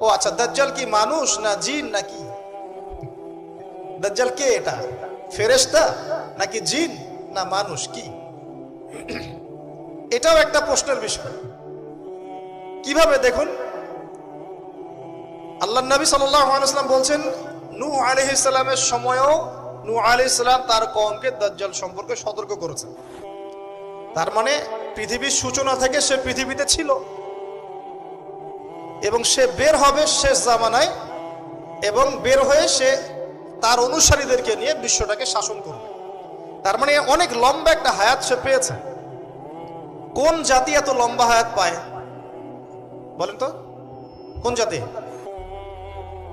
ও আচ্ছা, দাজ্জাল কি মানুষ না জিন নাকি? দাজ্জাল কে? এটা ফেরেশতা নাকি জিন না মানুষ? কি এটাও একটা প্রশ্নের বিষয়। কিভাবে দেখুন, আল্লাহর নবী সাল্লাল্লাহু আলাইহি ওয়াসাল্লাম বলছেন নূহ আলাইহিস সালামের সময়ও নূহ আলাইহিস সালাম তার কওমকে দাজ্জাল সম্পর্কে সতর্ক করেছেন। তার মানে পৃথিবীর সূচনা থেকে সে পৃথিবীতে ছিল এবং সে বের হবে শেষ জামানায়, এবং বের হয়ে সে তার অনুসারীদেরকে নিয়ে বিশ্বটাকে শাসন করবে। তার মানে অনেক লম্বা একটা হায়াত সে পেয়েছে। কোন জাতি এত লম্বা হায়াত পায় বলেন তো? কোন জাতি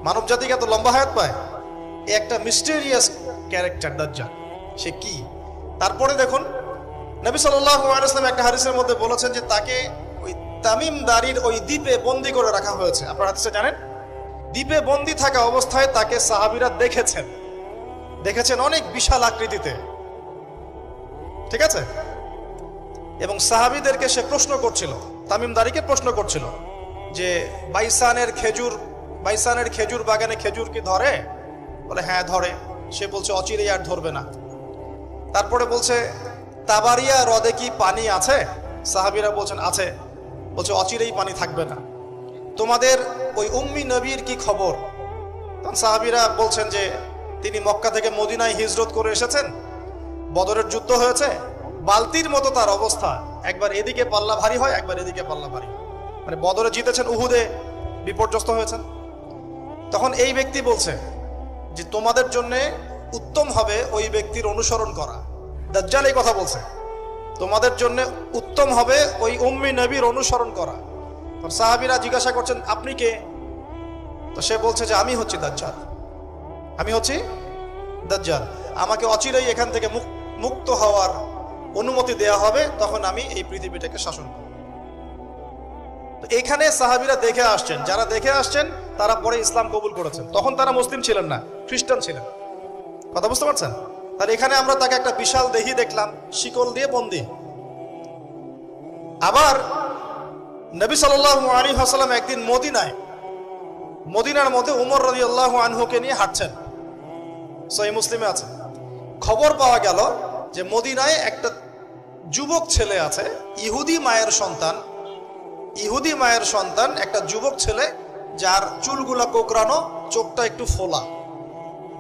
মানব জাতিকে এত লম্বা হায়াত পায়? একটা মিস্টেরিয়াস ক্যারেক্টার দাজ্জাল। সে কি? তারপরে দেখুন, নবী সাল্লাল্লাহু আলাইহি ওয়াসাল্লাম একটা হাদিসের মধ্যে বলেছেন যে তাকে ওই তামিম দারির ওই দ্বীপে বন্দী করে রাখা হয়েছে। আপনারা হাদিসে জানেন, দ্বীপে বন্দী থাকা অবস্থায় তাকে সাহাবীরা দেখেছেন অনেক বিশাল আকৃতিতে, ঠিক আছে? এবং সাহাবীদেরকে সে প্রশ্ন করছিল, তামিম দারিকে প্রশ্ন করছিল যে বাইসানের খেজুর বাগানে খেজুর কি ধরে? বলে হ্যাঁ ধরে। সে বলছে অচিরেই আর ধরবে না। তারপরে বলছে তাবারিয়া হ্রদে কি পানি আছে? সাহাবীরা বলছেন আছে। বলছে অচিরেই পানি থাকবে না। তোমাদের ওই উম্মি নবীর কি খবর? তখন সাহাবীরা বলছেন যে তিনি মক্কা থেকে মদিনায় হিজরত করে এসেছেন, বদরের যুদ্ধ হয়েছে, বালতির মতো তার অবস্থা, একবার এদিকে পাল্লা ভারী হয় একবার এদিকে পাল্লা ভারী, মানে বদরে জিতেছেন, উহুদে বিপর্যস্ত হয়েছেন। তখন এই ব্যক্তি বলছে যে তোমাদের জন্য উত্তম হবে ওই ব্যক্তির অনুসরণ করা। দাজ্জাল এই কথা বলছে, তোমাদের জন্য উত্তম হবে ওই উম্মি নবীর অনুসরণ করা। সাহাবীরা জিজ্ঞাসা করছেন আপনি কে? তো সে বলছে যে আমি হচ্ছি দাজ্জাল, আমাকে অচিরেই এখান থেকে মুক্ত হওয়ার অনুমতি দেয়া হবে, তখন আমি এই পৃথিবীটাকে শাসন করব। তো এখানে সাহাবীরা দেখে আসছেন, যারা দেখে আসছেন তারা পরে ইসলাম কবুল করেছেন। তখন তারা মুসলিম ছিলেন না, খ্রিস্টান ছিলেন। কথা বুঝতে পারছেন? তাহলে এখানে আমরা তাকে একটা বিশাল দেহি দেখলাম, শিকল দিয়ে বন্দী। আবার নবী সাল্লাল্লাহু আলাইহি ওয়াসাল্লাম একদিন মদিনার মধ্যে উমর রাদিয়াল্লাহু আনহুকে নিয়ে হাঁটছেন, সহিহ মুসলিমে আছে। খবর পাওয়া গেল যে মদিনায় একটা যুবক ছেলে আছে, ইহুদি মায়ের সন্তান একটা যুবক ছেলে, যার চুলগুলা কোকড়ানো, চোখটা একটু ফোলা,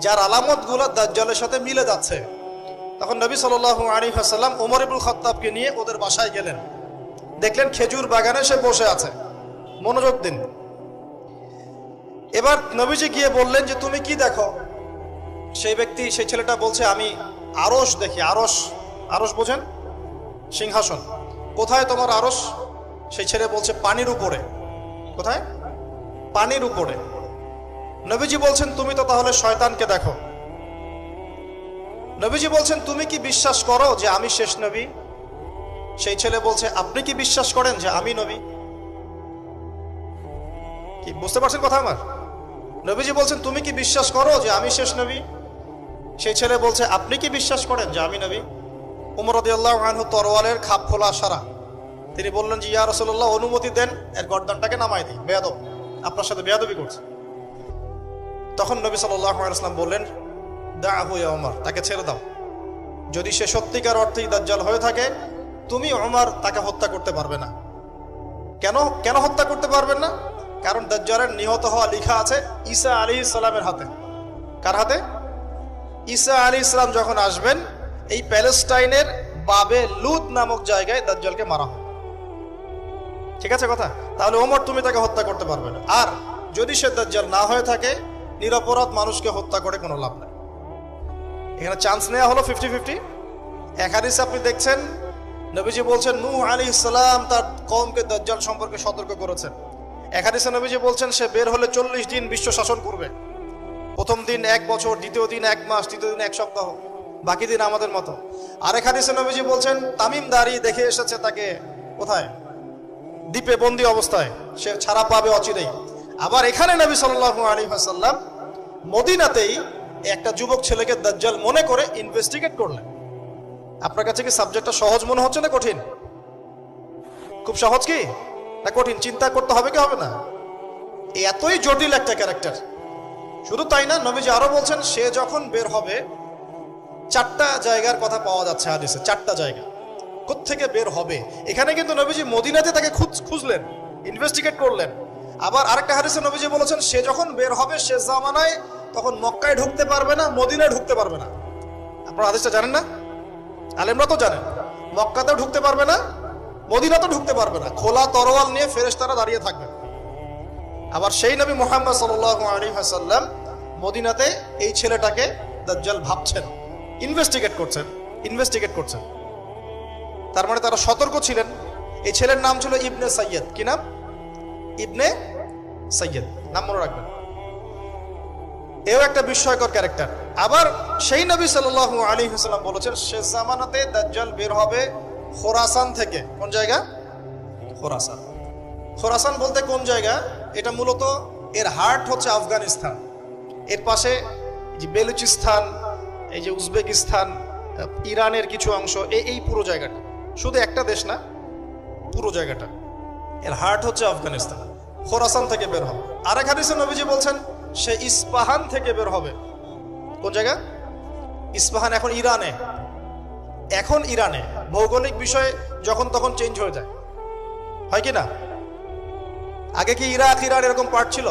যার আলামতগুলো দাজ্জালের সাথে মিলে যাচ্ছে। তখন নবী সাল্লাল্লাহু আলাইহি ওয়াসাল্লাম ওমর ইবনুল খাত্তাবকে নিয়ে ওদের বাসায় গেলেন। দেখলেন খেজুর বাগানে সে বসে আছে, মনোযোগ দিন। এবার নবীজি গিয়ে বললেন যে তুমি কি দেখো? সেই ছেলেটা বলছে আমি আরশ দেখি। আরশ বোঝেন? সিংহাসন। কোথায় তোমার আরশ? সেই ছেলে বলছে পানির উপরে। কোথায়? পানির উপরে। নবীজি বলছেন তুমি তো তাহলে শয়তানকে দেখো। নবীজি বলছেন তুমি কি বিশ্বাস করো যে আমি শেষ নবী? সেই ছেলে বলছে আপনি কি বিশ্বাস করেন যে আমি নবী? কি বুঝতে পারছেন কথা আমার? নবীজি বলছেন তুমি কি বিশ্বাস করো যে আমি শেষ নবী? সেই ছেলে বলছে আপনি কি বিশ্বাস করেন যে আমি নবী? উমর রাদিয়াল্লাহু আনহু তরোয়ালের খাপ খোলা সারা। তিনি বললেন যে ইয়া রাসূলুল্লাহ অনুমতি দেন, এর গর্দানটাকে নামাই দিই, বেয়াদব, আপনার সাথে বেয়াদবি করছে। তখন নবী সাল্লাল্লাহু আলাইহি ওয়াসাল্লাম বললেন দাআহু ইয়া উমর, তাকে ছেড়ে দাও। যদি সে সত্যিকার অর্থেই দাজ্জাল হয়ে থাকে, তুমি উমর তাকে হত্যা করতে পারবে না। কেন হত্যা করতে পারবেন না? কারণ দাজ্জালের নিহত হওয়া লেখা আছে ঈসা আলাইহিস সালামের হাতে। কার হাতে? ঈসা আলাইহিস সালাম যখন আসবেন, এই প্যালেস্টাইনের বাবে লুদ নামক জায়গায় দাজ্জালকে মারা হবে। ঠিক আছে কথা? তাহলে ওমর তুমি তাকে হত্যা করতে পারবে না। আর যদি সে দাজ্জাল না হয়ে থাকে, নিরপরাধ মানুষকে হত্যা করে কোনো লাভ নেই। এখানে চান্স নেওয়া হলো 50-50। এক হাদিসে আপনি দেখছেন নবীজি বলছেন নূহ আলাইহিস সালাম তার কওমকে দাজ্জাল সম্পর্কে সতর্ক করেছেন। এক হাদিসে নবীজি বলছেন সে বের হলে 40 দিন বিশ্ব শাসন করবে। প্রথম দিন 1 বছর, দ্বিতীয় দিন 1 মাস, তৃতীয় দিন 1 সপ্তাহ, বাকি দিন আমাদের মতো। আরেক হাদিসে নবীজি বলছেন তামিম দারি দেখে এসেছে তাকে কোথায়? দ্বীপে বন্দী অবস্থায়, সে ছাড়া পাবে অচিরেই। আবার এখানে নবী সাল্লাল্লাহু আলাইহি ওয়াসাল্লাম মদিনাতেই একটা যুবক ছেলেকে দাজ্জাল মনে করে ইনভেস্টিগেট করলেন। আপনার কাছে কি সাবজেক্টটা সহজ মনে হচ্ছে না কঠিন? খুব সহজ কি না কঠিন? চিন্তা করতে হবে কি হবে না? এতই জটিল একটা ক্যারেক্টার। শুধু তাই না, নবীজি আরো বলছেন সে যখন বের হবে, 4টা জায়গার কথা পাওয়া যাচ্ছে হাদিসে, 4টা জায়গা কোত্থেকে বের হবে। এখানে কিন্তু নবীজি মদিনাতে তাকে খুঁজলেন, ইনভেস্টিগেট করলেন। আবার আরেকটা হাদিসে নবীজি বলেছেন সে যখন বের হবে শেষ জামানায়, তখন মক্কায় ঢুকতে পারবে না, মদিনায় ঢুকতে পারবে না। আপনারা হাদিসটা জানেন না? আলেমরা তো জানেন। মক্কাতেও ঢুকতে পারবে না, মদিনাতেও ঢুকতে পারবে না। খোলা তরোয়াল নিয়ে ফেরেশতারা দাঁড়িয়ে থাকবে। আবার সেই নবী মুহাম্মদ সাল্লাল্লাহু আলাইহি ওয়াসাল্লাম মদিনাতে এই ছেলেটাকে দাজ্জাল ভাবছেন, ইনভেস্টিগেট করছেন। তার মানে তারা সতর্ক ছিলেন। এই ছেলের নাম ছিল ইবনে সাইয়্যিদ। কি নাম? ইবনে সাইয়্যিদ, নাম মনে রাখবেন। এও একটা বিস্ময়কর ক্যারেক্টার। আবার সেই নবী সাল্লাল্লাহু আলাইহি ওয়াসাল্লাম বলেছেন শেষ জামানাতে দাজ্জাল বের হবে খোরাসান থেকে। কোন জায়গা? খোরাসান। খোরাসান বলতে কোন জায়গা? এটা মূলত এর হার্ট হচ্ছে আফগানিস্তান, এর পাশে যে বেলুচিস্তান, এই যে উজবেকিস্তান, ইরানের কিছু অংশ, এই পুরো জায়গাটা, শুধু একটা দেশ না, পুরো জায়গাটা এর হার্ট হচ্ছে আফগানিস্তান। খোরাসান থেকে বের হবে। আরেক হাদিসে নবীজি বলছেন সে ইস্পাহান থেকে বের হবে। কোন জায়গা? ইস্পাহান এখন ইরানে। ভৌগোলিক বিষয়ে যখন তখন চেঞ্জ হয়ে যায়, হয় কি না? আগে কি ইরাক ইরান এরকম পার্ট ছিল?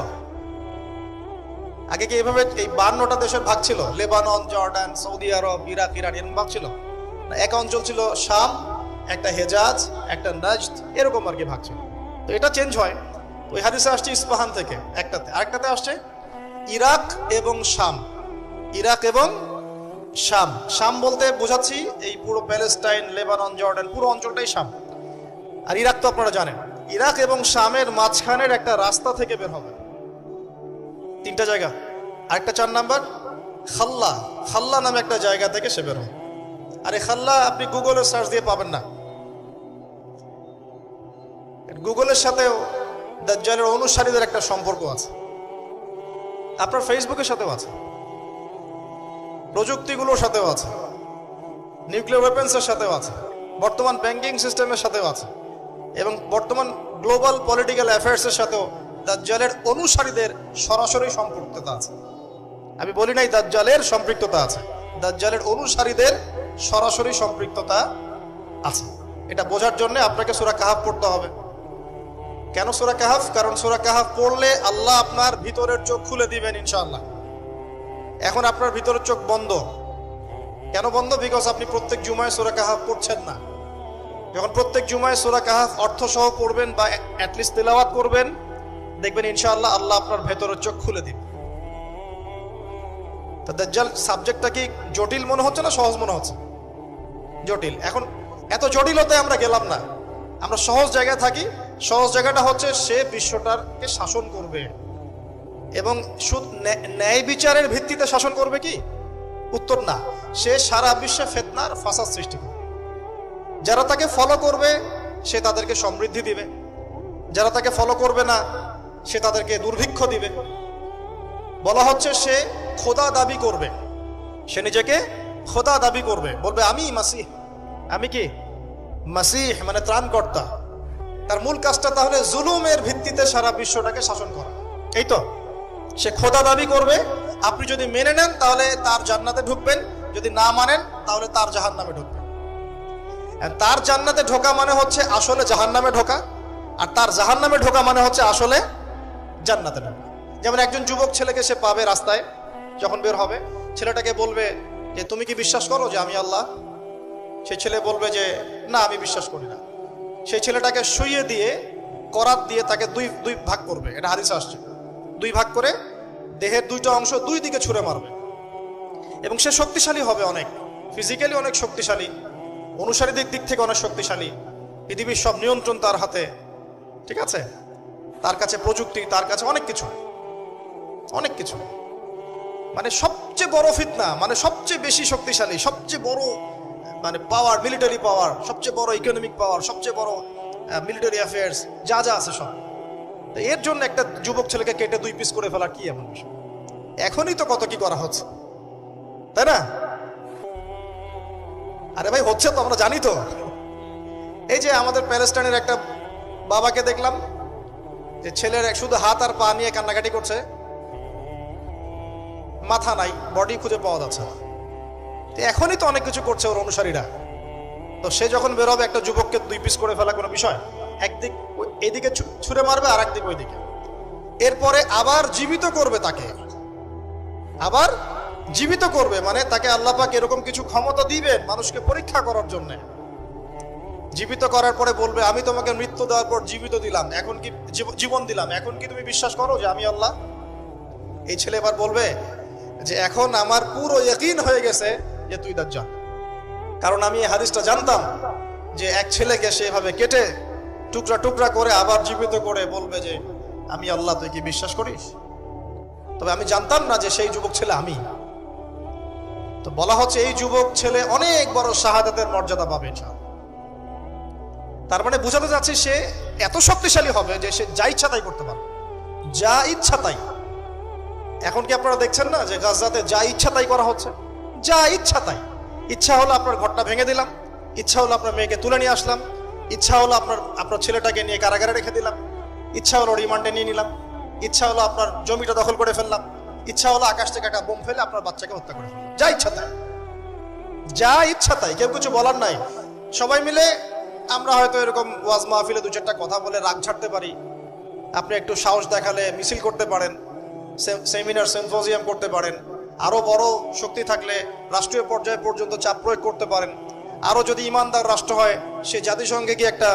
আগে কি এভাবে এই 52টা দেশের ভাগ ছিল? লেবানন, জর্ডান, সৌদি আরব, ইরাক, ইরান এরকম ভাগ ছিল না? এক অঞ্চল ছিল শাম, একটা হেজাজ, একটা নাজদ, এরকম আর কি ভাগ ছিল। তো এটা চেঞ্জ হয়। ওই হাদিসে আসছে ইস্পাহান থেকে একটাতে, আরেকটাতে আসছে ইরাক এবং শাম। শাম বলতে বোঝাচ্ছি এই পুরো প্যালেস্টাইন, লেবানন, জর্ডান, পুরো অঞ্চলটাই শাম। আর ইরাক তো আপনারা জানেন। ইরাক এবং শামের মাঝখানের একটা রাস্তা থেকে বের হবে। 3টা জায়গা। আরেকটা 4 নাম্বার খাল্লা নামে একটা জায়গা থেকে সে বের হবে। আর এই খাল্লা আপনি গুগলে সার্চ দিয়ে পাবেন না। গুগলের সাথেও দাজ্জালের অনুসারীদের একটা সম্পর্ক আছে, আপনার ফেসবুকের সাথেও আছে, প্রযুক্তিগুলোর সাথেও আছে, নিউক্লিয়ার ওয়েপন্সের সাথেও আছে, বর্তমান ব্যাংকিং সিস্টেমের সাথেও আছে, এবং বর্তমান গ্লোবাল পলিটিক্যাল অ্যাফেয়ার্সের সাথেও দাজ্জালের অনুসারীদের সরাসরি সম্পৃক্ততা আছে। আমি বলি নাই দাজ্জালের সম্পৃক্ততা আছে, দাজ্জালের অনুসারীদের সরাসরি সম্পৃক্ততা আছে। এটা বোঝার জন্য আপনাকে সূরা কাহাফ পড়তে হবে। কেন সূরা কাহাফ? কারণ সূরা কাহাফ পড়লে আল্লাহ আপনার ভিতরের চোখ খুলে দিবেন ইনশাআল্লাহ। এখন আপনার ভিতরের চোখ বন্ধ। কেন বন্ধ? বিকজ আপনি প্রত্যেক জুমায় সূরা কাহাফ পড়ছেন না। যখন প্রত্যেক জুমায় সূরা কাহাফ অর্থসহ পড়বেন বা অ্যাটলিস্ট তেলাওয়াত করবেন, দেখবেন ইনশাআল্লাহ আল্লাহ আপনার ভেতরের চোখ খুলে দিবেন। তো দাজ্জাল সাবজেক্টটা কি জটিল মনে হচ্ছে না সহজ মনে হচ্ছে? জটিল। এখন এত জটিলতায় আমরা গেলাম না, আমরা সহজ জায়গায় থাকি। সহজ জায়গাটা হচ্ছে সে বিশ্বটাকে শাসন করবে, এবং ন্যায় বিচারের ভিত্তিতে শাসন করবে কি? উত্তর না, সে সারা বিশ্বে ফিতনার ফাসাদ সৃষ্টি করবে। যারা তাকে ফলো করবে সে তাদেরকে সমৃদ্ধি দিবে, যারা তাকে ফলো করবে না সে তাদেরকে দুর্ভিক্ষ দিবে। বলা হচ্ছে সে খোদা দাবি করবে, সে নিজেকে খোদা দাবি করবে, বলবে আমি মাসিহ। আমি কি? মাসিহ মানে ত্রাণকর্তা। তার মূল কাজটা তাহলে জুলুমের ভিত্তিতে সারা বিশ্বটাকে শাসন করা। এই তো, সে খোদা দাবি করবে। আপনি যদি মেনে নেন তাহলে তার জান্নাতে ঢুকবেন, যদি না মানেন তাহলে তার জাহান্নামে ঢুকবেন। তার জান্নাতে ঢোকা মানে হচ্ছে আসলে জাহান্নামে ঢোকা, আর তার জাহান্নামে ঢোকা মানে হচ্ছে আসলে জান্নাতে ঢোকা। যেমন একজন যুবক ছেলেকে সে পাবে রাস্তায়, যখন বের হবে ছেলেটাকে বলবে যে তুমি কি বিশ্বাস করো যে আমি আল্লাহ? সেই ছেলে বলবে যে না, আমি বিশ্বাস করি না। সেই ছেলেটাকে শুইয়ে দিয়ে করাত দিয়ে তাকে দুই ভাগ করবে। এটা হাদিসে আসছে। 2 ভাগ করে দেহের 2টা অংশ 2 দিকে ছুঁড়ে মারবে, এবং সে শক্তিশালী হবে, অনেক ফিজিক্যালি অনেক শক্তিশালী, অনুসারীদের দিক থেকে অনেক শক্তিশালী। পৃথিবীর সব নিয়ন্ত্রণ তার হাতে, ঠিক আছে? তার কাছে প্রযুক্তি, তার কাছে অনেক কিছু, মানে সবচেয়ে বড় ফিতনা, মানে সবচেয়ে বেশি শক্তিশালী, সবচেয়ে বড় মানে পাওয়ার, মিলিটারি পাওয়ার, সবচেয়ে বড় ইকোনমিক পাওয়ার, সবচেয়ে বড় মিলিটারি অ্যাফেয়ার্স যা আছে সব। তো এর জন্য একটা যুবক ছেলেকে কেটে 2 পিস করে ফেলা কি এমন বিষয়? এখনই তো কত কি করা হচ্ছে, তাই না? আরে ভাই হচ্ছে তো, আমরা জানি তো। এই যে আমাদের প্যালেস্টাইনের একটা বাবাকে দেখলাম, যে ছেলের শুধু হাত আর পা নিয়ে কান্নাকাটি করছে, মাথা নাই, বডি খুঁজে পাওয়া যাচ্ছে না। এখনই তো অনেক কিছু করছে ওর অনুসারীরা। তো সে যখন বেরোবে একটা যুবককে 2 পিস করে ফেলা কোনো বিষয়? একদিক এইদিকে ছুঁড়ে মারবে, আর একদিক ওইদিকে। এরপরে আবার জীবিত করবে তাকে, আবার জীবিত করবে, মানে তাকে আল্লাহ পাক এরকম কিছু ক্ষমতা দিবেন মানুষকে পরীক্ষা করার জন্য। জীবিত করার পরে বলবে, আমি তোমাকে মৃত্যু দেওয়ার পর জীবিত দিলাম, এখন কি জীবন দিলাম, এখন কি তুমি বিশ্বাস করো যে আমি আল্লাহ? এই ছেলে এবার বলবে যে এখন আমার পুরো ইয়াকিন হয়ে গেছে যে তুই দাজ্জাল। কারণ আমি এই হাদিসটা জানতাম যে এক ছেলেকে সে এভাবে কেটে টুকরা টুকরা করে আবার জীবিত করে বলবে যে আমি আল্লাহ, তুই কি বিশ্বাস করিস? তবে আমি জানতাম না যে সেই যুবক ছেলে আমি। তো বলা হচ্ছে এই যুবক ছেলে অনেক বড় শাহাদাতের মর্যাদা পাবে ইনশাআল্লাহ। তার মানে বোঝাতে যাচ্ছে সে এত শক্তিশালী হবে যে সে যা ইচ্ছা তাই করতে পারবে, যা ইচ্ছা তাই। এখন কি আপনারা দেখছেন না যে গাজাতে যা ইচ্ছা তাই করা হচ্ছে? যা ইচ্ছা তাই। ইচ্ছা হলো আপনার ঘরটা ভেঙে দিলাম, ইচ্ছা হলো আপনার মেয়েকে তুলে নিয়ে আসলাম, ইচ্ছা হলো আপনার ছেলেটাকে নিয়ে কারাগারে রেখে দিলাম, ইচ্ছা হলো রিমান্ডে নিয়ে নিলাম, ইচ্ছা হলো আপনার জমিটা দখল করে ফেললাম, ইচ্ছা হলো আকাশ থেকে একটা বোম ফেলে আপনার বাচ্চাকে হত্যা করে ফেললাম। যা ইচ্ছা তাই, যা ইচ্ছা তাই, কেউ কিছু বলার নাই। সবাই মিলে আমরা হয়তো এরকম ওয়াজ মাহফিলে 2-4টা কথা বলে রাগ ঝাড়তে পারি, আপনি একটু সাহস দেখালে মিছিল করতে পারেন, সেমিনার সিম্পোজিয়াম করতে পারেন, আরো বড় শক্তি থাকলে রাষ্ট্রীয় পর্যায়ে পর্যন্ত চাপ প্রয়োগ করতে পারেন, আরো যদি ইমানদার রাষ্ট্র হয় সে জাতিসংঘে গিয়ে একটা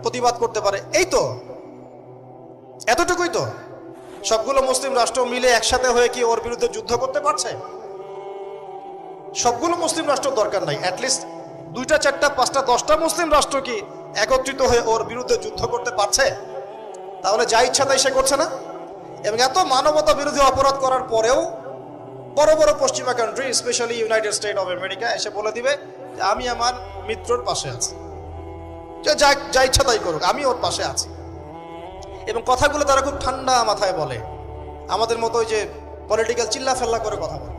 প্রতিবাদ করতে পারে। এই তো, এতটুকুই তো। সবগুলো মুসলিম রাষ্ট্র মিলে একসাথে হয়ে কি ওর বিরুদ্ধে যুদ্ধ করতে পারছে? সবগুলো মুসলিম রাষ্ট্র দরকার নাই, অ্যাটলিস্ট 2টা 4টা 5টা 10টা মুসলিম রাষ্ট্র কি একত্রিত হয়ে ওর বিরুদ্ধে যুদ্ধ করতে পারছে? তাহলে যা ইচ্ছা তাই সে করছে না। এবং এত মানবতা বিরোধী অপরাধ করার পরেও বড় বড় পশ্চিমা country, specially United state of America এসে বলে দিবে যে আমি আমার মিত্রর পাশে আছি, যা ইচ্ছা তাই করুক, আমি ওর পাশে আছি। এবং কথাগুলো তারা খুব ঠান্ডা মাথায় বলে, আমাদের মতো ওই যে পলিটিক্যাল চিল্লা ফেল্লা করে কথা বলে।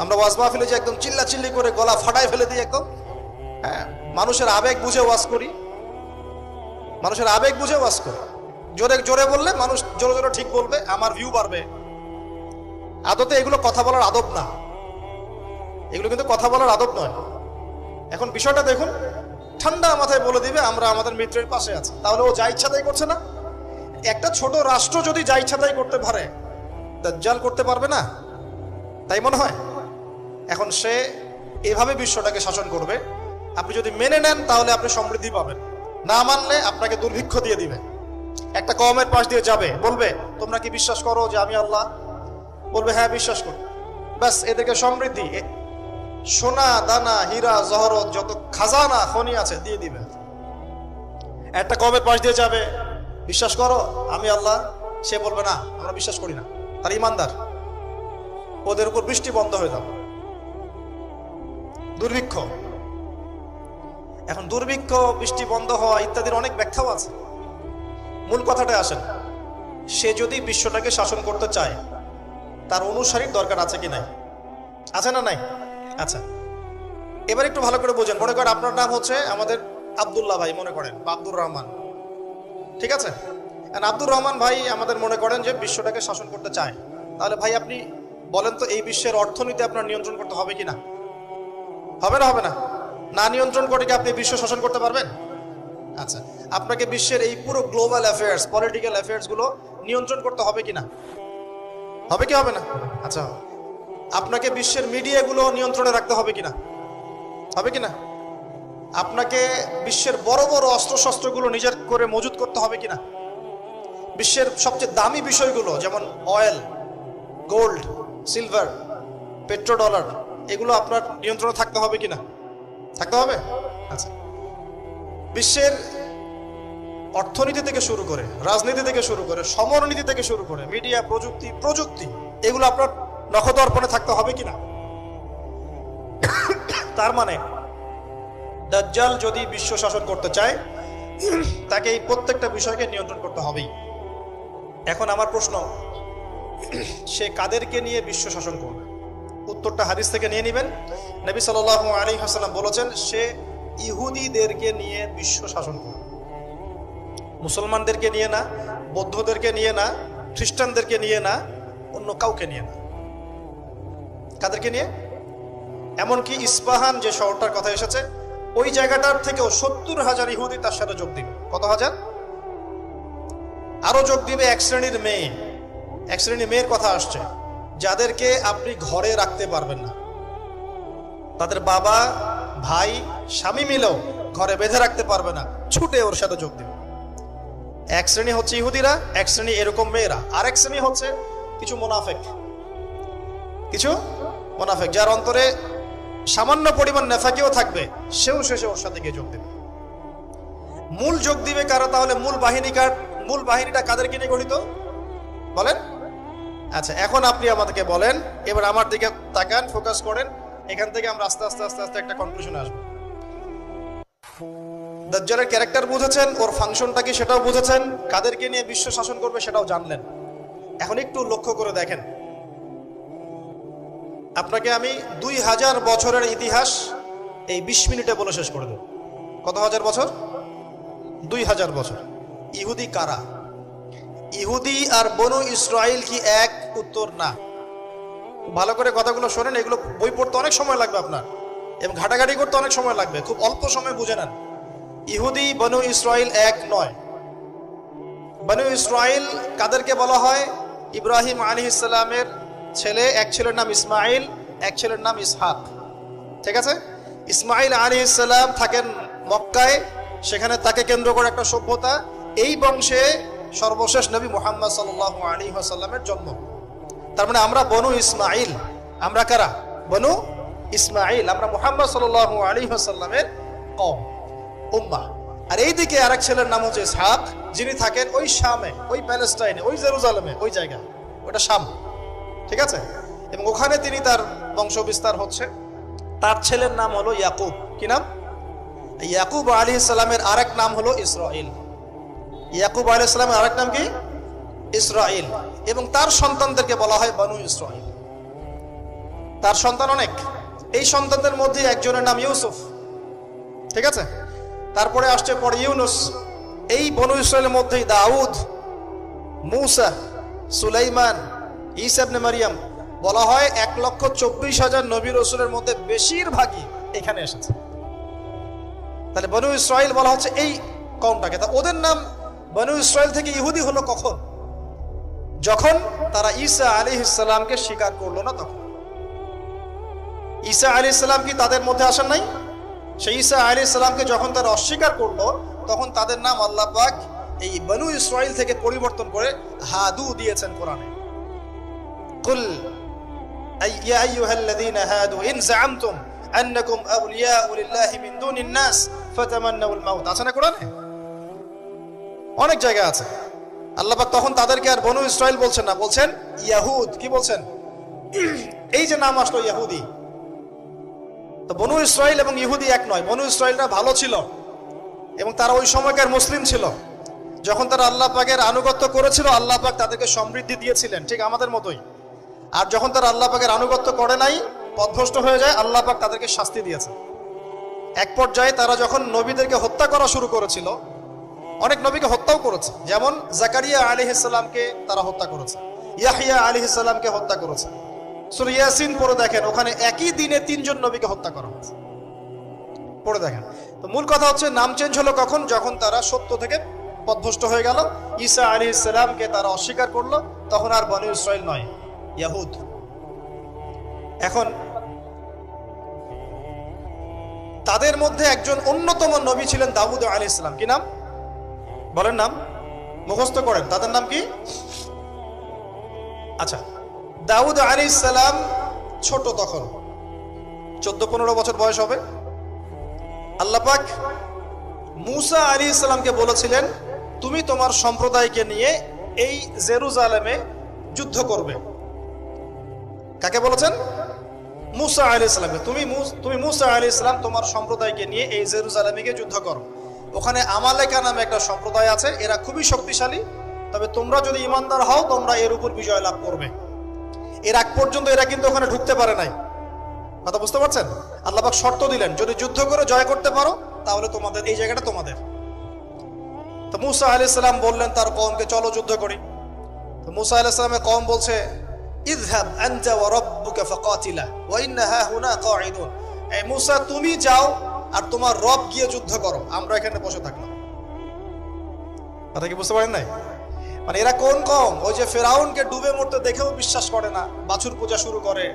আমরা ওয়াজ মাহফিলে যে একদম চিল্লা চিল্লি করে গলা ফাটায় ফেলে দিই একদম, হ্যাঁ, মানুষের আবেগ বুঝে ওয়াজ করি, মানুষের আবেগ বুঝে ওয়াজ করি। জোরে জোরে বললে মানুষ জোরে জোরে ঠিক বলবে, আমার ভিউ বাড়বে। আদতে এগুলো কথা বলার আদব না, এগুলো কিন্তু কথা বলার আদব নয়। এখন বিষয়টা দেখুন, ঠান্ডা মাথায় বলে দিবে আমরা আমাদের মিত্রের পাশে আছি, তাহলে ও যা ইচ্ছা তাই করছে না? একটা ছোট রাষ্ট্র যদি যা ইচ্ছা তাই করতে পারে, দাজ্জাল করতে পারবে না? তাই মনে হয়? এখন সে এভাবে বিশ্বটাকে শাসন করবে। আপনি যদি মেনে নেন তাহলে আপনি সমৃদ্ধি পাবেন, না মানলে আপনাকে দুর্ভিক্ষ দিয়ে দিবে। একটা কওমের পাশ দিয়ে যাবে, বলবে তোমরা কি বিশ্বাস করো যে আমি আল্লাহ? বলবে হ্যাঁ বিশ্বাস করি। ব্যাস, এদেরকে সমৃদ্ধি, সোনা দানা হীরা জহরত যত খাজানা খনি আছে দিয়ে দিবে। একটা কওমের পাশ দিয়ে যাবে, বিশ্বাস করো আমি আল্লাহ, সে বলবে না আমরা বিশ্বাস করি না, তার ইমানদার। ওদের উপর বৃষ্টি বন্ধ হয়ে যাবে, দুর্ভিক্ষ। এখন দুর্ভিক্ষ, বৃষ্টি বন্ধ হওয়া ইত্যাদির অনেক ব্যাখ্যাও আছে। মূল কথাটা আসেন, সে যদি বিশ্বটাকে শাসন করতে চায় তার অনুসারীর দরকার আছে কি নাই? আছে না নাই? আচ্ছা, এবার একটু ভালো করে বোঝেন। মনে করেন আপনার নাম হচ্ছে আমাদের আব্দুল্লাহ ভাই, মনে করেন, বা আব্দুর রহমান, ঠিক আছে? আব্দুর রহমান ভাই আমাদের মনে করেন যে বিশ্বটাকে শাসন করতে চায়। তাহলে ভাই আপনি বলেন তো, এই বিশ্বের অর্থনীতি আপনার নিয়ন্ত্রণ করতে হবে কি না? হবে না? হবে না? না নিয়ন্ত্রণ করে কি আপনি বিশ্ব শাসন করতে পারবেন? আচ্ছা, আপনাকে বিশ্বের এই পুরো গ্লোবাল অ্যাফেয়ার্স, পলিটিক্যাল অ্যাফেয়ার্স গুলো নিয়ন্ত্রণ করতে হবে কি না? হবে কি হবে না? আচ্ছা, আপনাকে বিশ্বের মিডিয়াগুলো নিয়ন্ত্রণে রাখতে হবে কিনা? হবে কিনা? আপনাকে বিশ্বের বড় বড় অস্ত্রশস্ত্রগুলো নিজের করে মজুত করতে হবে কিনা? বিশ্বের সবচেয়ে দামি বিষয়গুলো যেমন অয়েল, গোল্ড, সিলভার, পেট্রোডলার, এগুলো আপনার নিয়ন্ত্রণে থাকতে হবে কিনা? থাকতে হবে। আচ্ছা, বিশ্বের অর্থনীতি থেকে শুরু করে, রাজনীতি থেকে শুরু করে, সমরনীতি থেকে শুরু করে, মিডিয়া, প্রযুক্তি এগুলো আপনার নখদর্পণে থাকতে হবে কিনা? তার মানে দাজ্জাল যদি বিশ্ব শাসন করতে চায় তাকে এই প্রত্যেকটা বিষয়কে নিয়ন্ত্রণ করতে হবেই। এখন আমার প্রশ্ন, সে কাদেরকে নিয়ে বিশ্ব শাসন করবে? উত্তরটা হাদিস থেকে নিয়ে নেবেন। নবী সাল্লাল্লাহু আলাইহি ওয়াসাল্লাম বলেছেন, সে ইহুদিদেরকে নিয়ে বিশ্ব শাসন করবে। মুসলমানদেরকে নিয়ে না, বৌদ্ধদেরকে নিয়ে না, খ্রিস্টানদেরকে নিয়ে না, অন্য কাউকে নিয়ে না। কাদেরকে নিয়ে? এমনকি ইস্পাহান যে শহরটার কথা এসেছে, ওই জায়গাটার থেকেও 70,000 ইহুদি তার সাথে যোগ দিবে। কত হাজার? আরো যোগ দিবে এক শ্রেণীর মেয়ে। এক শ্রেণীর মেয়ের কথা আসছে, যাদেরকে আপনি ঘরে রাখতে পারবেন না, তাদের বাবা, ভাই, স্বামী মিলেও ঘরে বেঁধে রাখতে পারবে না, ছুটে ওর সাথে যোগ দিবে। এক শ্রেণী হচ্ছে ইহুদিরা, এক শ্রেণী এরকম মেয়েরা, আরেক শ্রেণী হচ্ছে কিছু মুনাফিক, যার অন্তরে সামান্য পরিমাণ নেফাকিও থাকবে, সেও শেষে ওর সাথে গিয়ে যোগ দেবে। মূল যোগ দিবে কারা তাহলে? মূল বাহিনীটা কাদেরকে নিয়ে গঠিত বলেন? আচ্ছা, এখন আপনি আমাদেরকে বলেন, এবার আমার দিকে তাকান, ফোকাস করেন, এখান থেকে আমরা আস্তে আস্তে আস্তে আস্তে একটা কনক্লুশনে আসবো। দাজ্জালের ক্যারেক্টার বুঝেছেন, ওর ফাংশনটা কি সেটাও বুঝেছেন, কাদেরকে নিয়ে বিশ্ব শাসন করবে সেটাও জানলেন। এখন একটু লক্ষ্য করে দেখেন, আপনাকে আমি 2000 বছরের ইতিহাস এই 20 মিনিটে বলে শেষ করে দেব। কত হাজার বছর? 2000 বছর। ইহুদি কারা? ইহুদি আর বনু ইসরাইল কি এক? উত্তর না। ভালো করে কথাগুলো শোনেন, এগুলো বই পড়তে অনেক সময় লাগবে আপনার, এবং ঘাটাঘাটি করতে অনেক সময় লাগবে, খুব অল্প সময় বুঝে নেন। ইহুদি বনু ইসরাইল এক নয়। বনু ইসরাইল কাদেরকে বলা হয়? ইব্রাহিম আলাইহিস সালামের ছেলে, এক ছেলের নাম ইসমাইল, এক ছেলের নাম ইসহাক। ঠিক আছে? ইসমাইল আলাইহিস সালাম থাকেন মক্কায়, সেখানে তাকে কেন্দ্র করে একটা সভ্যতা। এই বংশে সর্বশেষ নবী মুহাম্মদ সাল্লাল্লাহু আলাইহি ওয়াসাল্লামের জন্ম। তার মানে আমরা বনু ইসমাইল। আমরা কারা? বনু ইসমাইল। আমরা মুহাম্মদ সাল্লাল্লাহু আলাইহি ওয়াসাল্লামের কওম, উম্মাহ। আর এইদিকে আরেক ছেলের নাম হচ্ছে ইসহাক, যিনি থাকেন ওই শামে, ওই প্যালেস্টাইনে, ওই জেরুজালেমে, ওই জায়গায়, ওটা শাম। ঠিক আছে? এবং ওখানে তিনি তার বংশ বিস্তার হচ্ছে। তার ছেলের নাম হলো ইয়াকুব। কি নাম? ইয়াকুব আলাইহিস সালামের আরেক নাম হলো ইসরাইল। ইয়াকুব আলাইহিস সালামের আরেক নাম কি? ইসরাইল। এবং তার সন্তানদেরকে বলা হয় বনু ইসরাইল। তার সন্তান অনেক। এই সন্তানদের মধ্যে একজনের নাম ইউসুফ। ঠিক আছে? তারপরে আসছে পরে ইউনুস। এই বনু ইসরাইলের মধ্যেই দাউদ, মূসা, সুলাইমান, ঈসা ইবনে মারিয়াম। বলা হয় 1,24,000 নবী রাসূলের মধ্যে বেশিরভাগই এখানে এসেছে। তাহলে বনু ইসরাইল বলা হচ্ছে এই কওমটাকে। তা ওদের নাম বনু ইসরাইল থেকে ইহুদি হলো কখন? যখন তারা ঈসা আলাইহিস সালামকে স্বীকার করলো না তখন। ঈসা আলাইহিস সালাম কি তাদের মধ্যে আসেন নাই? সেই ঈসা আলাইহিস সালামকে যখন তারা অস্বীকার করলো, তখন তাদের নাম আল্লাহ পাক এই বনু ইসরাইল থেকে পরিবর্তন করে হাদু দিয়েছেন কোরআনে। কুল ইয়া আইয়ুহাল্লাযীনা হাদু ইন যাআমতুম আন্নাকুম আউলিয়াউ লিল্লাহি মিন দুনিন নাস ফাতামান্নাউল মাউত। আছে না কোরআনে? অনেক জায়গা আছে। আল্লাহ পাক তখন তাদেরকে আর বনু ইসরাইল বলছেন না, বলছেন ইয়াহুদ। কি বলছেন? এই যে নাম আসলো ইহুদি। তো বনু ইসরাইল এবং ইহুদি এক নয়। বনু ইসরাইলরা ভালো ছিল এবং তারা ওই সময়কার মুসলিম ছিল। যখন তারা আল্লাহ পাকের আনুগত্য করেছিল, আল্লাহ পাক তাদেরকে সমৃদ্ধি দিয়েছিলেন, ঠিক আমাদের মতোই। আর যখন তারা আল্লাহ পাকের আনুগত্য করে নাই, পথভ্রষ্ট হয়ে যায়, আল্লাহ পাক তাদেরকে শাস্তি দিয়েছে। এক পর্যায়ে তারা যখন নবীদেরকে হত্যা করা শুরু করেছিল, অনেক নবীকে হত্যাও করেছে। যেমন জাকারিয়া আলাইহিস সালামকে তারা হত্যা করেছে, ইয়াহইয়া আলাইহিস সালামকে হত্যা করেছে। সূরা ইয়াসিন পড়ে দেখেন, ওখানে একই দিনে 3 জন নবীকে হত্যা করা হয়েছে। পড়ে দেখেন। তো মূল কথা হচ্ছে নাম চেঞ্জ হলো কখন? যখন তারা সত্য থেকে পথভ্রষ্ট হয়ে গেল, ঈসা আলাইহিস সালামকে তারা অস্বীকার করলো, তখন আর বনু ইসরাইল নয়, ইয়াহুদ। এখন তাদের মধ্যে একজন অন্যতম নবী ছিলেন দাউদ আলাইহিস সালাম। কি নাম বলেন? নাম মুখস্থ করেন। তাদের নাম কি? আচ্ছা, দাউদ আলাইহিস সালাম ছোট, তখন 14-15 বছর বয়স হবে। আল্লাহ পাক মূসা আলাইহিস সালামকে বলেছিলেন, তুমি তোমার সম্প্রদায়কে নিয়ে এই জেরুজালেমে যুদ্ধ করবে। কাকে বলেছেন? মূসা আলাইহিস সালামকে। তুমি মূসা আলাইহিস সালাম তোমার সম্প্রদায়কে নিয়ে এই জেরুজালেমে গিয়ে যুদ্ধ করো। ওখানে আমালেকা নামে একটা সম্প্রদায় আছে, এরা খুবই শক্তিশালী, তবে তোমরা যদি ইমানদার হও তোমরা এর উপর বিজয় লাভ করবে। এর আগ পর্যন্ত এরা কিন্তু ওখানে ঢুকতে পারে নাই। কথা বুঝতে পারছেন? আল্লাহ পাক শর্ত দিলেন, যদি যুদ্ধ করে জয় করতে পারো তাহলে তোমাদের এই জায়গাটা তোমাদের। তো মুসা আলাইহিস সালাম বললেন তার কওমকে, চলো যুদ্ধ করি। তো মুসা আলাইহিস সালামের কওম বলছে, ইযহাব আনতা ওয়া রাব্বুকা ফাকাতিলা ওয়া ইন্না হাহুনা কাঈদুন। এই মুসা, তুমি যাও আর তোমার রব গিয়ে যুদ্ধ করো, আমরা এখানে বসে থাকলাম। কথা কি বুঝতে পারেন নাই? মানে এরা কোন কওম? ওই যে ফেরাউনকে ডুবে মরতে দেখেও বিশ্বাস করে না, বাছুর পূজা শুরু করে,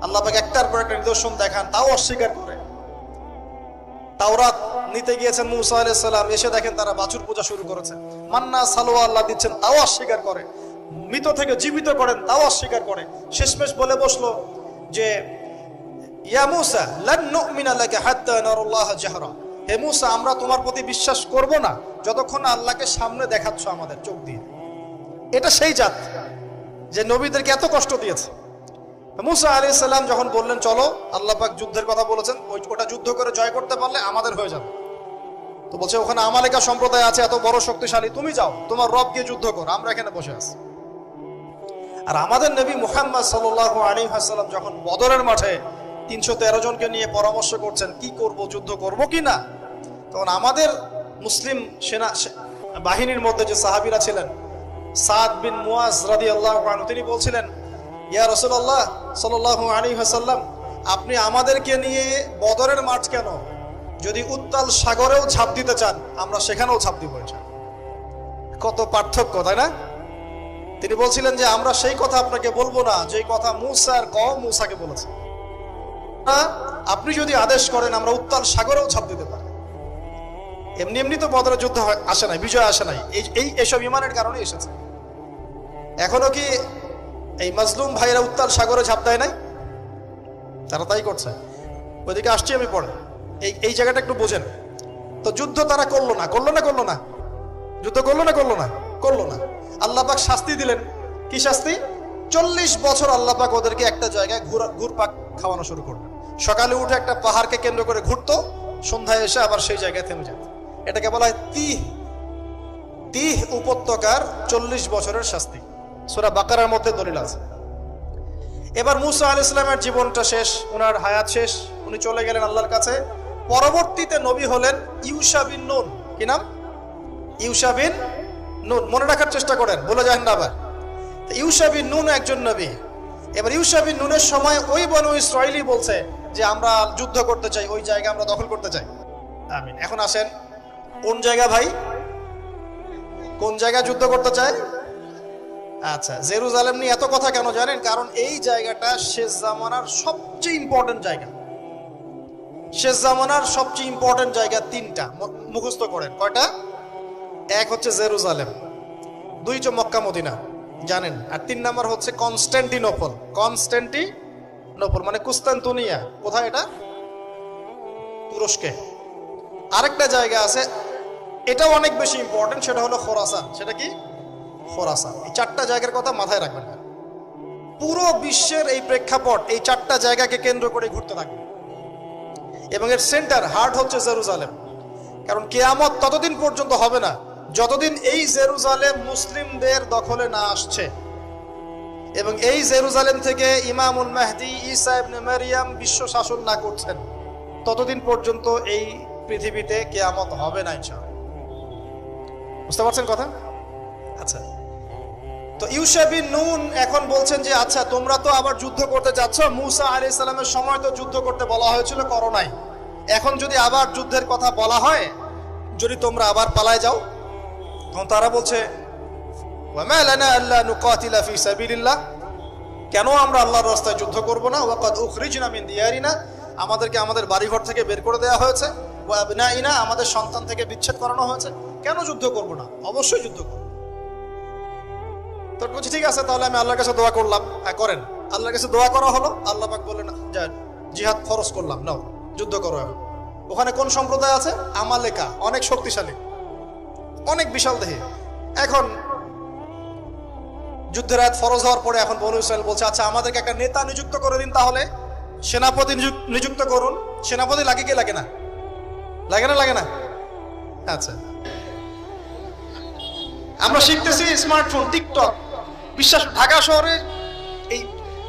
আল্লাহ পাক একটার পর একটা নিদর্শন দেখান, তাও অস্বীকার করে। তাওরাত নিতে গিয়েছেন মুসা আলাইহিস সালাম, এসে দেখেন তারা বাছুর পূজা শুরু করেছে। মান্না সালোয়া আল্লাহ দিচ্ছেন, তাও অস্বীকার করে। মৃত থেকে জীবিত করেন, তাও অস্বীকার করে। শেষমেশ বলে বসলো যে, ইয়া মুসা লান নুমিনা লাকা হাত্তা নারাল্লাহ জাহরা। হে মুসা, আমরা তোমার প্রতি বিশ্বাস করব না যতক্ষণ আল্লাহকে সামনে দেখাচ্ছ আমাদের চোখ দিয়ে। এটা সেই জাত যে নবীদেরকে এত কষ্ট দিয়েছে। মুসা আলাইহিস সালাম যখন বললেন চলো, আল্লাহ পাক যুদ্ধের কথা বলেছেন, ওটা যুদ্ধ করে জয় করতে পারলে আমাদের হয়ে যাবে। তো বলছে ওখানে আমালেকা সম্প্রদায় আছে এত বড় শক্তিশালী, তুমি যাও, তোমার রব গিয়ে যুদ্ধ করো, আমরা এখানে বসে আছি। আর আমাদের নবী মুহাম্মদ সাল্লাল্লাহু আলাইহি ওয়াসাল্লাম যখন বদরের মাঠে 313 জনকে নিয়ে পরামর্শ করছেন কি করব, যুদ্ধ করব কি না, তখন আমাদের মুসলিম সেনা বাহিনীর মধ্যে যে সাহাবীরা ছিলেন, সাদ বিন মুয়াজ রাদিয়াল্লাহু আনহু, তিনি বলছিলেন, ইয়া রাসূলুল্লাহ সাল্লাল্লাহু আলাইহি ওয়াসাল্লাম, আপনি আমাদেরকে নিয়ে বদরের মাঠ কেন, যদি উত্তাল সাগরেও ঝাঁপ দিতে চান আমরা সেখানেও ঝাঁপ দিব। কত পার্থক্য, তাই না? তিনি বলছিলেন যে আমরা সেই কথা আপনাকে বলবো না যেই কথা মুসার কওম মুসাকে বলেছে। আপনি যদি আদেশ করেন আমরা উত্তাল সাগরেও ঝাঁপ দিতে পারি। এমনি এমনি তো বদরের যুদ্ধ আসে নাই, বিজয় আসে নাই, এইসব ইমানের কারণে এসেছে। এখনো কি এই মাজলুম ভাইরা উত্তাল সাগরে ঝাঁপ দেয় নাই? তারা তাই করছে। ওইদিকে আসছি আমি পরে, এই জায়গাটা একটু বোঝেন। তো যুদ্ধ তারা করলো না, যুদ্ধ করলো না। আল্লাহ পাক শাস্তি দিলেন। কি শাস্তি? 40 বছর আল্লাহ পাক ওদেরকে একটা জায়গায় ঘুরপাক খাওয়ানো শুরু করলেন। সকালে উঠে একটা পাহাড়কে কেন্দ্র করে ঘুরতো, সন্ধ্যায় এসে আবার সেই জায়গায় থেমে যেত। এটাকে বলা হয় তিহ উপত্যকার 40 বছরের শাস্তি। সূরা বাকারার মধ্যে দলিল আছে। এবার মুসা আলাইহিস সালামের জীবনটা শেষ, ওনার হায়াত শেষ, উনি চলে গেলেন আল্লাহর কাছে। পরবর্তীতে নবী হলেন ইউশা বিন নুন। কি নাম? ইউশা বিন নুন। মনে রাখার চেষ্টা করেন, বলে যান না আবার। ইউশা বিন নুন একজন নবী। এবার ইউশা বিন নুনের সময় ওই বনু ইসরাইলি বলছে যে আমরা যুদ্ধ করতে চাই, ওই জায়গা আমরা দখল করতে চাই। আমিন। এখন আসেন, কোন জায়গা ভাই? কোন জায়গা যুদ্ধ করতে চায়? আচ্ছা, জেরুজালেম নিয়ে এত কথা কেন জানেন? কারণ এই জায়গাটা শেষ জামানার সবচেয়ে ইম্পর্টেন্ট জায়গা। শেষ জামানার সবচেয়ে ইম্পর্টেন্ট জায়গা 3টা, মুখস্থ করেন। কয়টা? 1 হচ্ছে জেরুজালেম, 2 হচ্ছে মক্কা মদিনা, জানেন, আর 3 নাম্বার হচ্ছে কনস্ট্যান্টিনোপল। কনস্ট্যান্টিনোপল মানে কুস্তান্তনিয়া। কোথায় এটা? তুরস্কে। আরেকটা জায়গা আছে, এটাও অনেক বেশি ইম্পর্টেন্ট, সেটা হলো খোরাসান। সেটা কি? খোরাসান। এই 4টা জায়গার কথা মাথায় রাখবেন। পুরো বিশ্বের এই প্রেক্ষাপট এই 4টা জায়গাকে কেন্দ্র করে ঘুরতে থাকবে, এবং এর সেন্টার হার্ট হচ্ছে জেরুজালেম। কারণ কিয়ামত ততদিন পর্যন্ত হবে না যতদিন এই জেরুজালেম মুসলিমদের দখলে না আসছে, এবং এই জেরুজালেম থেকে ইমামুল মাহদি ঈসা ইবনে মারইয়াম বিশ্ব শাসন না করছেন, ততদিন পর্যন্ত এই পৃথিবীতে কিয়ামত হবে না ইনশাআল্লাহ। বুঝতে পারছেন কথা? আচ্ছা, তো ইউশা বিন নুন এখন বলছেন যে আচ্ছা তোমরা তো আবার যুদ্ধ করতে যাচ্ছ, মুসা আলাইহিস সালামের সময় তো যুদ্ধ করতে বলা হয়েছিল, করো নাই। এখন যদি আবার যুদ্ধের কথা বলা হয়, যদি তোমরা আবার পালায় যাও, তখন তারা বলছে ওয়ামা লানা আল্লা নুকাতিলা ফি সাবিলিল্লাহ, কেন আমরা আল্লাহর রাস্তায় যুদ্ধ করব না? ওয়াকাদ উখরিজনা মিন দিয়ারিনা, আমাদেরকে আমাদের বাড়িঘর থেকে বের করে দেওয়া হয়েছে, ওয়া আবনাইনা, আমাদের সন্তান থেকে বিচ্ছেদ করানো হয়েছে, কেন যুদ্ধ করব না? অবশ্যই যুদ্ধ করব। তো বলছি ঠিক আছে, তাহলে আমি আল্লাহর কাছে দোয়া করলাম। হ্যাঁ করেন। আল্লাহর কাছে দোয়া করা হলো, আল্লাহ পাক বললেন যা জিহাদ ফরজ করলাম, নাও যুদ্ধ করো। ওখানে কোন সম্প্রদায় আছে? আমালেকা, অনেক শক্তিশালী, অনেক বিশাল দেহে। এখন যুদ্ধের আয়াত ফরজ হওয়ার পরে এখন বনু ইসরাইল বলছে আচ্ছা আমাদেরকে একটা নেতা নিযুক্ত করে দিন, তাহলে সেনাপতি নিযুক্ত করুন। সেনাপতি লাগে কি লাগে না? লাগে না? আচ্ছা, আমরা শিখতেছি স্মার্টফোন, টিকটক, বিশ্বাস ঢাকা শহরে এই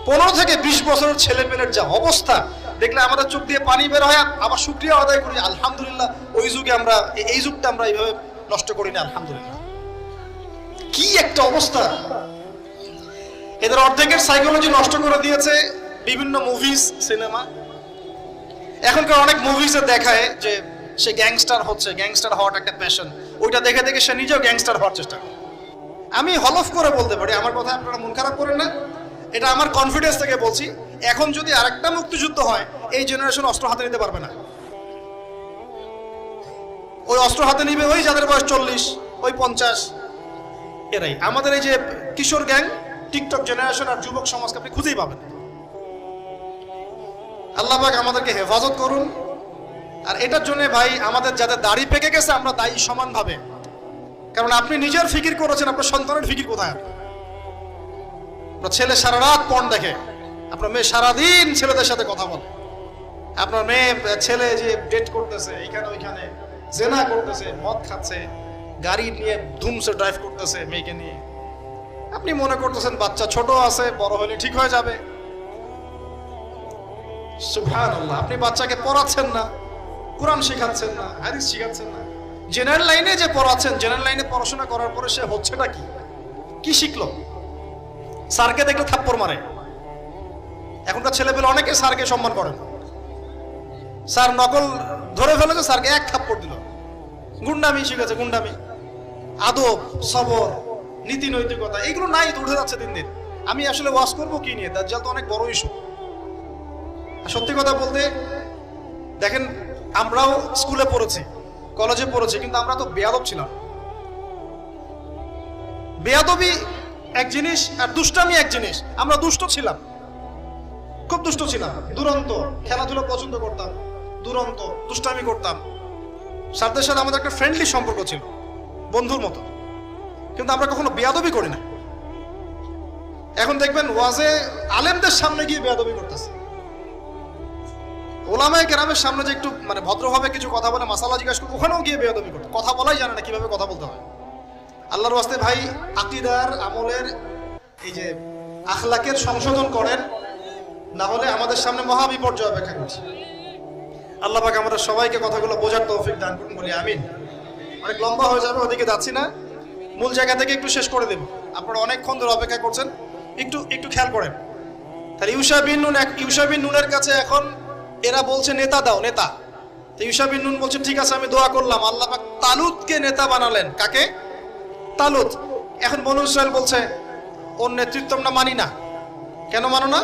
15 থেকে 20 বছরের ছেলে পেলের যা অবস্থা দেখলে আমাদের চোখ দিয়ে পানি বের হয়। আবার শুকরিয়া আদায় করি, আলহামদুলিল্লাহ ওই যুগে আমরা, এই যুগটা আমরা এইভাবে নষ্ট করি না, আলহামদুলিল্লাহ। কি একটা অবস্থা! এদের অর্ধেকের সাইকোলজি নষ্ট করে দিয়েছে বিভিন্ন মুভিজ, সিনেমা। এখনকার অনেক মুভিজে দেখায় যে সে গ্যাংস্টার হচ্ছে, গ্যাংস্টার হওয়াটা একটা প্যাশন। ওইটা দেখে দেখে সে নিজেও গ্যাংস্টার হওয়ার চেষ্টা করে। আমি হলফ করে বলতে পারি, আমার কথা আপনারা মন খারাপ করেন না, এটা আমার কনফিডেন্স থেকে বলছি, এখন যদি আরেকটা মুক্তিযুদ্ধ হয়, এই জেনারেশন অস্ত্র হাতে নিতে পারবে না। ওই অস্ত্র হাতে নিবে ওই যাদের বয়স 40, ওই 50, এরাই। আমাদের এই যে কিশোর গ্যাং, টিকটক জেনারেশন আর যুবক সমাজকে আপনি খুঁজেই পাবেন। আল্লাহ পাক আমাদেরকে হেফাজত করুন। আর এটার জন্য ভাই, আমাদের যাদের দাড়ি পেকে গেছে আমরা দায়ী সমানভাবে। কারণ আপনি নিজের ফিকির করেছেন, আপনার সন্তানের ফিকির কোথায়? আপনার ছেলে সারা রাত পর্ন দেখে, আপনার মেয়ে সারাদিন ছেলেদের সাথে কথা বলে, আপনার মেয়ে ছেলে যে ডেট করতেছে এইখানে ওইখানে, জেনা করতেছে, মদ খাচ্ছে, গাড়ি নিয়ে ধুমসে ড্রাইভ করতেছে মেয়েকে নিয়ে। আপনি মনে করতেছেন বাচ্চা ছোট আছে, বড় হলে ঠিক হয়ে যাবে। সুবহানাল্লাহ। আপনি বাচ্চাকে পড়াচ্ছেন না, কোরআন শেখাচ্ছেন না, হাদিস শেখাচ্ছেন না। জেনারেল লাইনে যে পড়াচ্ছেন, জেনারেল লাইনে পড়াশোনা করার পরে সে হচ্ছেটা কি? কি শিখলো? স্যারকে দেখলে থাপ্পড় মারে। এখনকার ছেলেপেলে অনেকে স্যারকে সম্মান করেন। স্যার নকল ধরে ফেলেছে, স্যারকে এক থাপ্পড় দিল। গুন্ডামি শিখেছে, গুন্ডামি। আদব, সবর, নীতি নৈতিকতা এগুলো নাই, উঠে যাচ্ছে দিন দিন। আমি আসলে ওয়াজ করবো কি নিয়ে? দাজ্জাল তো অনেক বড় ইস্যু। সত্যি কথা বলতে দেখেন, আমরাও স্কুলে পড়েছি, কলেজে পড়েছি, কিন্তু আমরা তো বেয়াদব ছিলাম। বেয়াদবি এক জিনিস আর দুষ্টামি এক জিনিস। আমরা দুষ্ট ছিলাম, খুব দুষ্ট ছিলাম, দুরন্ত। খেলাধুলা পছন্দ করতাম, দুরন্ত, দুষ্টামি করতাম। স্যারদের সাথে আমাদের একটা ফ্রেন্ডলি সম্পর্ক ছিল, বন্ধুর মতো। কিন্তু আমরা কখনো বেয়াদবি করি না। এখন দেখবেন ওয়াজে আলেমদের সামনে গিয়ে বেয়াদবি করতেছে। ওলামায়ে কেরামের সামনে যে একটু মানে ভদ্রভাবে কিছু কথা বলে, মাসালা জিজ্ঞাসা করে, ওখানেও গিয়ে বেয়াদবি করতে। কথা বলাই জানে না কিভাবে কথা বলতে হয়। আল্লাহর ওয়াস্তে ভাই, আকীদার, আমলের, এই যে আখলাকের সংশোধন করেন, না হলে আমাদের সামনে মহা বিপর্যয় অপেক্ষা করছে। আল্লাহ পাক আমাদের সবাইকে কথাগুলো বোঝার তৌফিক দান করুন, বলি আমিন। অনেক লম্বা হয়ে যাবে, ওদিকে যাচ্ছি না, মূল জায়গা থেকে একটু শেষ করে দেব। আপনারা অনেকক্ষণ ধরে অপেক্ষা করছেন, একটু খেয়াল করেন। তাহলে ইউশা বিন নুনের কাছে এখন এরা বলছে নেতা দাও, নেতা। তো ইউশা বিন নুন বলছে ঠিক আছে, আমি দোয়া করলাম। আল্লাহ পাক তালুতকে নেতা বানালেন। কাকে? তালুত। এখন বনু ইসরাইল বলছে ওর নেতৃত্ব আমরা মানি না। কেন মানো না?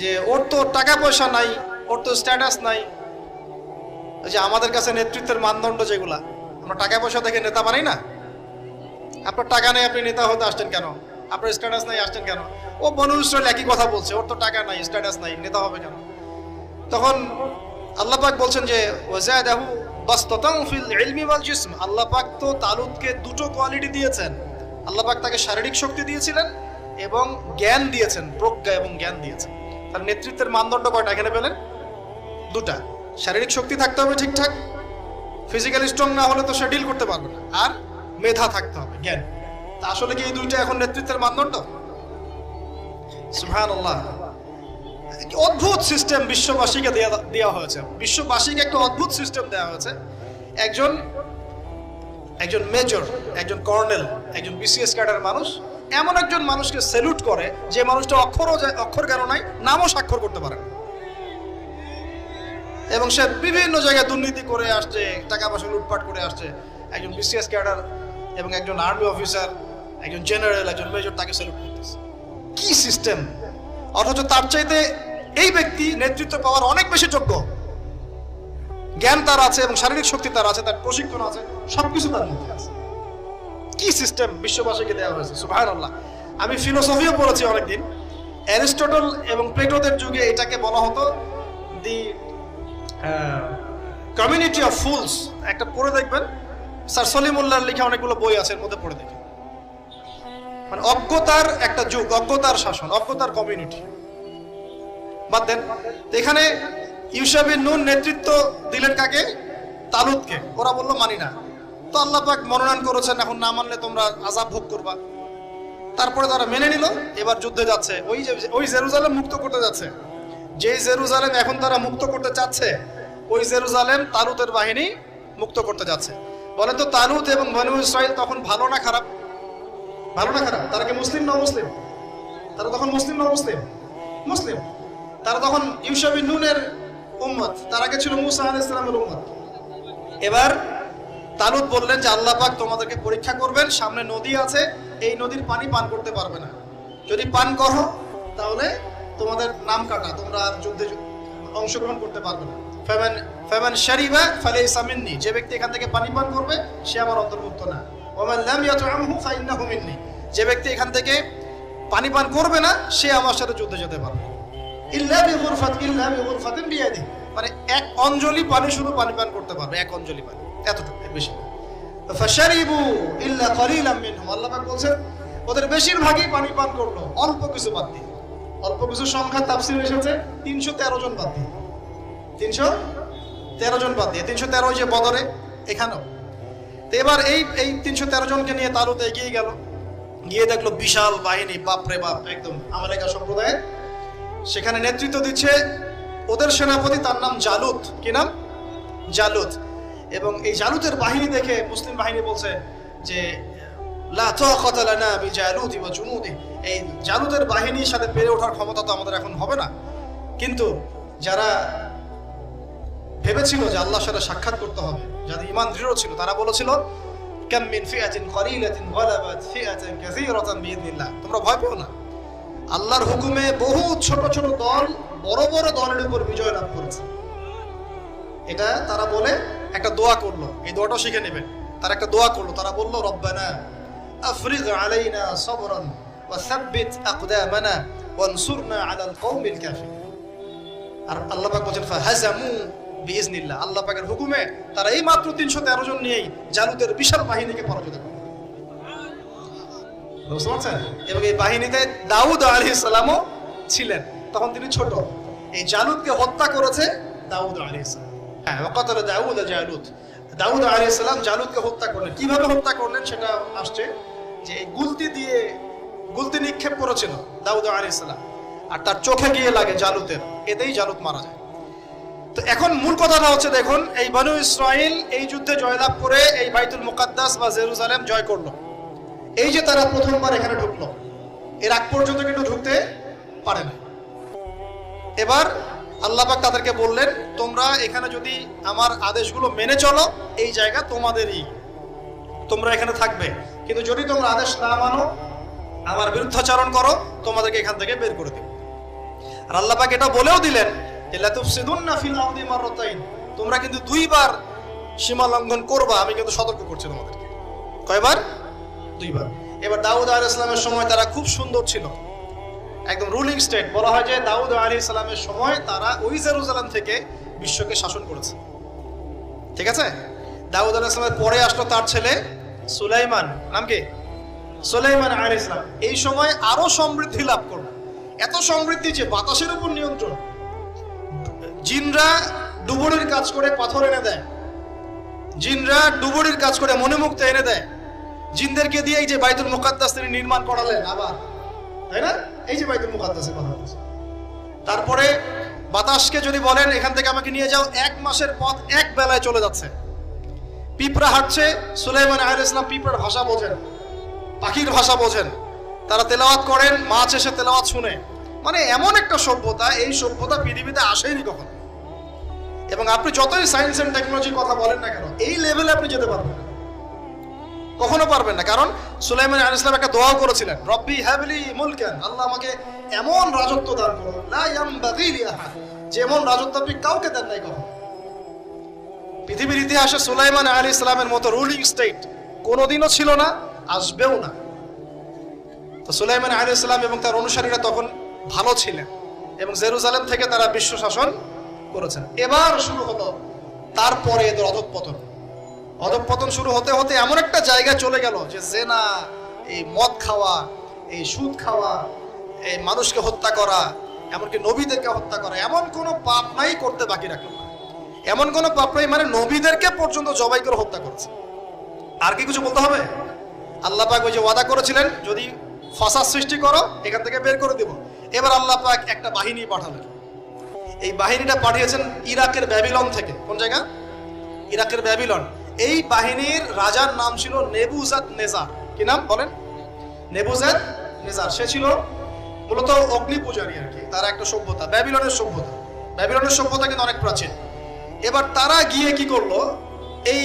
যে ওর তো টাকা পয়সা নাই, ওর তো স্ট্যাটাস নাই। যে আমাদের কাছে নেতৃত্বের মানদণ্ড যেগুলা, আমরা টাকা পয়সা দেখে নেতা বানাই না। আপনার টাকা নেই, আপনি নেতা হতে আসছেন কেন? আপনার স্ট্যাটাস নাই, আসছেন কেন? ও বনু ইসরাইল একই কথা বলছে, ওর তো টাকা নাই, স্ট্যাটাস নাই, নেতা হবে কেন? তখন আল্লাহ পাক বলছেন যে ওয়াজাদাহু বাসতাতান ফিল ইলমি ওয়াল জিসম। আল্লাহ পাক তো তালুতকে দুটো কোয়ালিটি দিয়েছেন। আল্লাহ পাক তাকে শারীরিক শক্তি দিয়েছিলেন এবং জ্ঞান দিয়েছেন, প্রজ্ঞা এবং জ্ঞান দিয়েছেন। তার নেতৃত্বের মানদণ্ড কয়টা এখানে পেলেন? দুটা। শারীরিক শক্তি থাকতে হবে ঠিকঠাক, ফিজিক্যালি স্ট্রং না হলে তো সে ডিল করতে পারবে না। আর মেধা থাকতে হবে, জ্ঞান। তা আসলে কি এই দুইটা এখন নেতৃত্বের মানদণ্ড? সুবহানাল্লাহ। অদ্ভুত সিস্টেম বিশ্ববাসীকে দেওয়া হয়েছে। বিশ্ববাসীকে একটা অদ্ভুত সিস্টেম দেওয়া হয়েছে। একজন মেজর, একজন কর্নেল, একজন বিসিএস ক্যাডার মানুষ এমন একজন মানুষকে স্যালুট করে যে মানুষটা অক্ষর জ্ঞান নাই, নামও স্বাক্ষর করতে পারে না, এবং সে বিভিন্ন জায়গায় দুর্নীতি করে আসছে, টাকা পয়সা লুটপাট করে আসছে। একজন বিসিএস ক্যাডার এবং একজন আর্মি অফিসার, একজন জেনারেল, একজন মেজর তাকে স্যালুট করতেছে। কি সিস্টেম! অথচ তার চাইতে এই ব্যক্তি নেতৃত্ব পাওয়ার অনেক বেশি যোগ্য। জ্ঞান তার আছে এবং শারীরিক শক্তি তার আছে, তার প্রশিক্ষণ আছে, সবকিছু তার মধ্যে আছে। কি সিস্টেম বিশ্ববাসীকে দেওয়া হয়েছে! সুবহানাল্লাহ। আমি ফিলোসফিও পড়েছি অনেকদিন। অ্যারিস্টটল এবং প্লেটোদের যুগে এটাকে বলা হতো দি কমিউনিটি অফ ফুলস। একটা পড়ে দেখবেন, স্যার সলিমুল্লাহর লেখা অনেকগুলো বই আছে, এর মধ্যে পড়ে দেখবেন। মানে অজ্ঞতার একটা যুগ, অজ্ঞতার শাসন, অজ্ঞতার কমিউনিটি। বাদ দেন, এখানে ইউশা বিন নুন নেতৃত্ব দিলেন কাকে? তালুতকে। ওরা বললো মানি না। তো আল্লাহ পাক মনোনয়ন করেছেন, এখন না মানলে তোমরা আযাব ভোগ করবা। তারপরে তারা মেনে নিল, এবার যুদ্ধে যাচ্ছে। ওই জেরুজালেম মুক্ত করতে যাচ্ছে। যেই জেরুজালেম এখন তারা মুক্ত করতে চাচ্ছে, ওই জেরুজালেম তালুতের বাহিনী মুক্ত করতে যাচ্ছে। বলেন তো তালুত এবং বনু ইসরাইল তখন ভালো না খারাপ? ভালো না খারাপ? তারা কি মুসলিম না মুসলিম? তারা তখন মুসলিম না মুসলিম? মুসলিম। তারা তখন ইউসা বিন নুনের উম্মত, তার আগে ছিল মুসা আলাইহিস সালামের উম্মত। এবার তালুত বললেন যে আল্লাহ পাক তোমাদেরকে পরীক্ষা করবেন, সামনে নদী আছে, এই নদীর পানি পান করতে পারবে না, যদি পান করো তাহলে তোমাদের নাম কাটা, তোমরা আর যুদ্ধে অংশগ্রহণ করতে পারবে না। ফামান শারিবা ফালাইসা মিন্নি, যে ব্যক্তি এখান থেকে পানি পান করবে সে আমার অন্তর্ভুক্ত না। ওয়ামান লাম ইয়াতআমহু ফাইন্নাহু মিন্নি, যে ব্যক্তি এখান থেকে পানি পান করবে না সে আমার সাথে যুদ্ধে যেতে পারবে। ইল্লা বিগুরফাতিন বিয়াদি, মানে এক অঞ্জলি পানি শুধু পানি পান করতে পারবে, এক অঞ্জলি পানি, এতটুকু, বেশি না। ফাশারিবু ইল্লা কলিলাম মিনহুম, আল্লাহ পাক বলেন ওদের বেশিরভাগই পানি পান করলো, অল্প কিছু বাদ দিয়ে। অল্প কিছু সংখ্যা তাফসীরে এসেছে 313 জন বাদ দিয়ে, 313 জন বাদ দিয়ে, 313 যে বদরে এখানেও। তো এবার এই 313 জনকে নিয়ে তালুত এগিয়ে গেল, গিয়ে দেখলো বিশাল বাহিনী, বাপরে বাপ, একদম আমালেকা সম্প্রদায়ের। সেখানে নেতৃত্ব দিচ্ছে ওদের সেনাপতি, তার নাম জালুত। কি নাম? জালুত। এবং এই জালুতের বাহিনী দেখে মুসলিম বাহিনী বলছে যে লা তাকাতা লানা বিজালুতি ওয়া জুনুদি, এই জালুতের বাহিনীর সাথে পেরে ওঠার ক্ষমতা তো আমাদের এখন হবে না। কিন্তু যারা ভেবেছিল যে আল্লাহর সাথে সাক্ষাৎ করতে হবে, যাদের ঈমান দৃঢ় ছিল, তারা বলেছিল কাম মিন ফিআতিন কলিলাতিন গালাবাত ফিআতান কাসীরাতান বিইذনিল্লাহ, তোমরা ভয় পেও না, আল্লাহর হুকুমে বহু ছোট ছোট দল বড় বড় দলের উপর বিজয় লাভ করেছে। এটা তারা বলে একটা দোয়া করলো, এই দোয়াটা শিখে নেবেন। তারা একটা দোয়া করলো, তারা বলল রব্বানা আফরিগ আলাইনা সাবরান ওয়া সাব্বিত আকদামানা ওয়ানসুরনা আলাল কওমিল কাফিরিন। আর আল্লাহ পাক বলেন ফাহাজামু বিইذনিল্লাহ, আল্লাহ পাকের হুকুমে তারা এই মাত্র 313 জন নিয়েই জালুতের বিশাল বাহিনীকে পরাজিত করে। বুঝতে পারছেন? এবং এই বাহিনীতে দাউদ আলাইহিস সালামও ছিলেন, তখন তিনি ছোট। এই জালুতকে হত্যা করেছে দাউদ আলাইহিস সালাম। হ্যাঁ, ওয়াকাতালা দাউদ জালুত, দাউদ আলাইহিস সালাম জালুতকে হত্যা করলেন। কিভাবে হত্যা করলেন সেটা আসছে যে গুলতি দিয়ে গুলতি নিক্ষেপ করেছিল দাউদ আলাইহিস সালাম, আর তার চোখে গিয়ে লাগে জালুতের, এতেই জালুত মারা যায়। তো এখন মূল কথাটা হচ্ছে, দেখুন এই বনু ইসরাইল এই যুদ্ধে জয়লাভ করে এই বাইতুল মুকাদ্দাস বা জেরুজালেম জয় করলো। এই যে তারা প্রথমবার এখানে ঢুকলো, এর আগ পর্যন্ত কিন্তু ঢুকতে পারে না। এবার আল্লাহ পাক তাদেরকে বললেন তোমরা এখানে যদি আমার আদেশগুলো মেনে চলো, এই জায়গা তোমাদেরই, তোমরা এখানে থাকবে, কিন্তু যদি তোমরা আদেশ না মানো, আমার বিরুদ্ধাচরণ করো, তোমাদেরকে এখান থেকে বের করে দেব। আর আল্লাহ পাক এটা বলেও দিলেন যে লা তুফসিদুন্না ফিল আরদি মাররাতাইন, তোমরা কিন্তু দুইবার সীমা লঙ্ঘন করবা, আমি কিন্তু সতর্ক করছি তোমাদেরকে। কয়বার? দুইবার। এবার দাউদ আলাইহিস সালামের সময় তারা খুব সুন্দর ছিল, একদম রুলিং স্টেট। বলা হয় যে দাউদ আলাইহিস সালামের সময় তারা ওই জেরুজালেম থেকে বিশ্বকে শাসন করেছে। ঠিক আছে? দাউদ আলাইহিস সালামের পরে আসলো তার ছেলে সুলাইমান, নাম কি? সুলাইমান আলাইহিস সালাম। এই সময় আরো সমৃদ্ধি লাভ করলো, এত সমৃদ্ধি যে বাতাসের উপর নিয়ন্ত্রণ। জিনরা ডুবুরির কাজ করে পাথর এনে দেয়, জিনরা ডুবুরির কাজ করে মণিমুক্তা এনে দেয়। জিনদেরকে দিয়ে এই যে বাইতুল মুকাদ্দাস তিনি নির্মাণ করালেন আবার, তাই না? এই যে বাইতুল মুকাদ্দাসের কথা বলছি। তারপরে বাতাসকে যদি বলেন এখান থেকে আমাকে নিয়ে যাও, 1 মাসের পথ এক বেলায় চলে যাচ্ছে। পিঁপড়া হাঁটছে, সুলাইমান আলাইহিস সালাম পিঁপড়ার ভাষা বোঝেন, পাখির ভাষা বোঝেন, তারা তেলাওয়াত করেন, মাছ এসে তেলাওয়াত শুনে। মানে এমন একটা সভ্যতা, এই সভ্যতা পৃথিবীতে আসেনি কখনো। এবং আপনি যতই সায়েন্স এন্ড টেকনোলজির কথা বলেন না কেন, এই লেভেলে আপনি যেতে পারবেন না, কখনো পারবেন না। কারণ সুলাইমান আলাইহিস সালাম একটা দোয়া করেছিলেন, রব্বি হাবলি মুলকান, আল্লাহ আমাকে এমন রাজত্ব দান করুন, লা ইয়ামবাগি লি আহাদ, যে এমন রাজত্ব আপনি কাউকে দেন নাই কখনো। পৃথিবীর ইতিহাসে সুলাইমান আলাইহিস সালামের মতো রুলিং স্টেট কোনোদিনও ছিল না, আসবেও না। তো সুলাইমান আলাইহিস সালাম এবং তার অনুসারীরা তখন ভালো ছিলেন এবং জেরুজালেম থেকে তারা বিশ্ব শাসন করেছেন। এবার শুরু হলো তারপরে এদের অধঃপতন। অধঃপতন শুরু হতে হতে এমন একটা জায়গায় চলে গেল যে জেনা, এই মদ খাওয়া, এই সুদ খাওয়া, এই মানুষকে হত্যা করা, এমনকি নবীদেরকে হত্যা করা, এমন কোনো পাপ নাই করতে বাকি রাখলো না। এমন কোনো পাপ নাই মানে নবীদেরকে পর্যন্ত জবাই করে হত্যা করেছে। আর কি কিছু বলতে হবে? আল্লাহ পাক ওই যে ওয়াদা করেছিলেন যদি ফাসাদ সৃষ্টি করো এখান থেকে বের করে দিব। এবার আল্লাহ পাক একটা বাহিনী পাঠালেন। এই বাহিনীটা পাঠিয়েছেন ইরাকের ব্যাবিলন থেকে। কোন জায়গা? ইরাকের ব্যাবিলন। এই বাহিনীর রাজার নাম ছিল নেবুজাদ নেজার। কি নাম বলেন? নেবুজাদ নেজার। সে ছিল মূলত অগ্নি পূজারী আর কি। তারা একটা সভ্যতা, ব্যাবিলনের সভ্যতা। ব্যাবিলনের সভ্যতা কিন্তু অনেক প্রাচীন। এবার তারা গিয়ে কি করলো, এই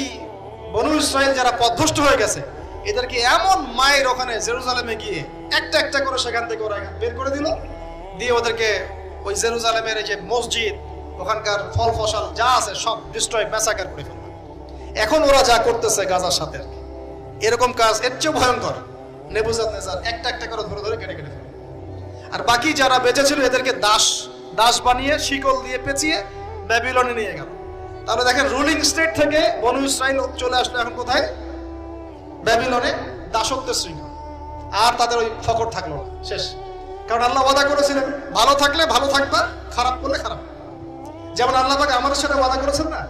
বনু ইসরাইল যারা পথভ্রষ্ট হয়ে গেছে এদেরকে এমন মায়ের ওখানে জেরুজালেমে গিয়ে একটা একটা করে সেখান থেকে ওরা বের করে দিল, দিয়ে ওদেরকে ওই জেরুজালেমের এই যে মসজিদ, ওখানকার ফল ফসল যা আছে সব ডিস্ট্রয়, ম্যাসাকার করে ফেলল। এখন ওরা যা করতেছে গাজার সাথে এরকম কাজ এর চেয়ে ভয়ঙ্কর। নেবুজাদ নেজার একটা একটা করে ধরে ধরে কেটে কেটে ফেলল। আর বাকি যারা বেঁচে ছিল এদেরকে দাস বানিয়ে শিকল দিয়ে পেঁচিয়ে ব্যাবিলনে নিয়ে গেল। তাহলে দেখেন, রুলিং স্টেট থেকে বনু ইসরাইল চলে আসলো এখন কোথায়? ব্যাবিলনে, দাসত্বের শৃঙ্খল। আর তাদের ওই ফকর থাকলো না, শেষ। কারণ আল্লাহ ওয়াদা করেছিলেন ভালো থাকলে ভালো থাকবা, খারাপ করলে খারাপ। যেমন আল্লাহ পাক আমাদের সাথে ওয়াদা করেছেন না,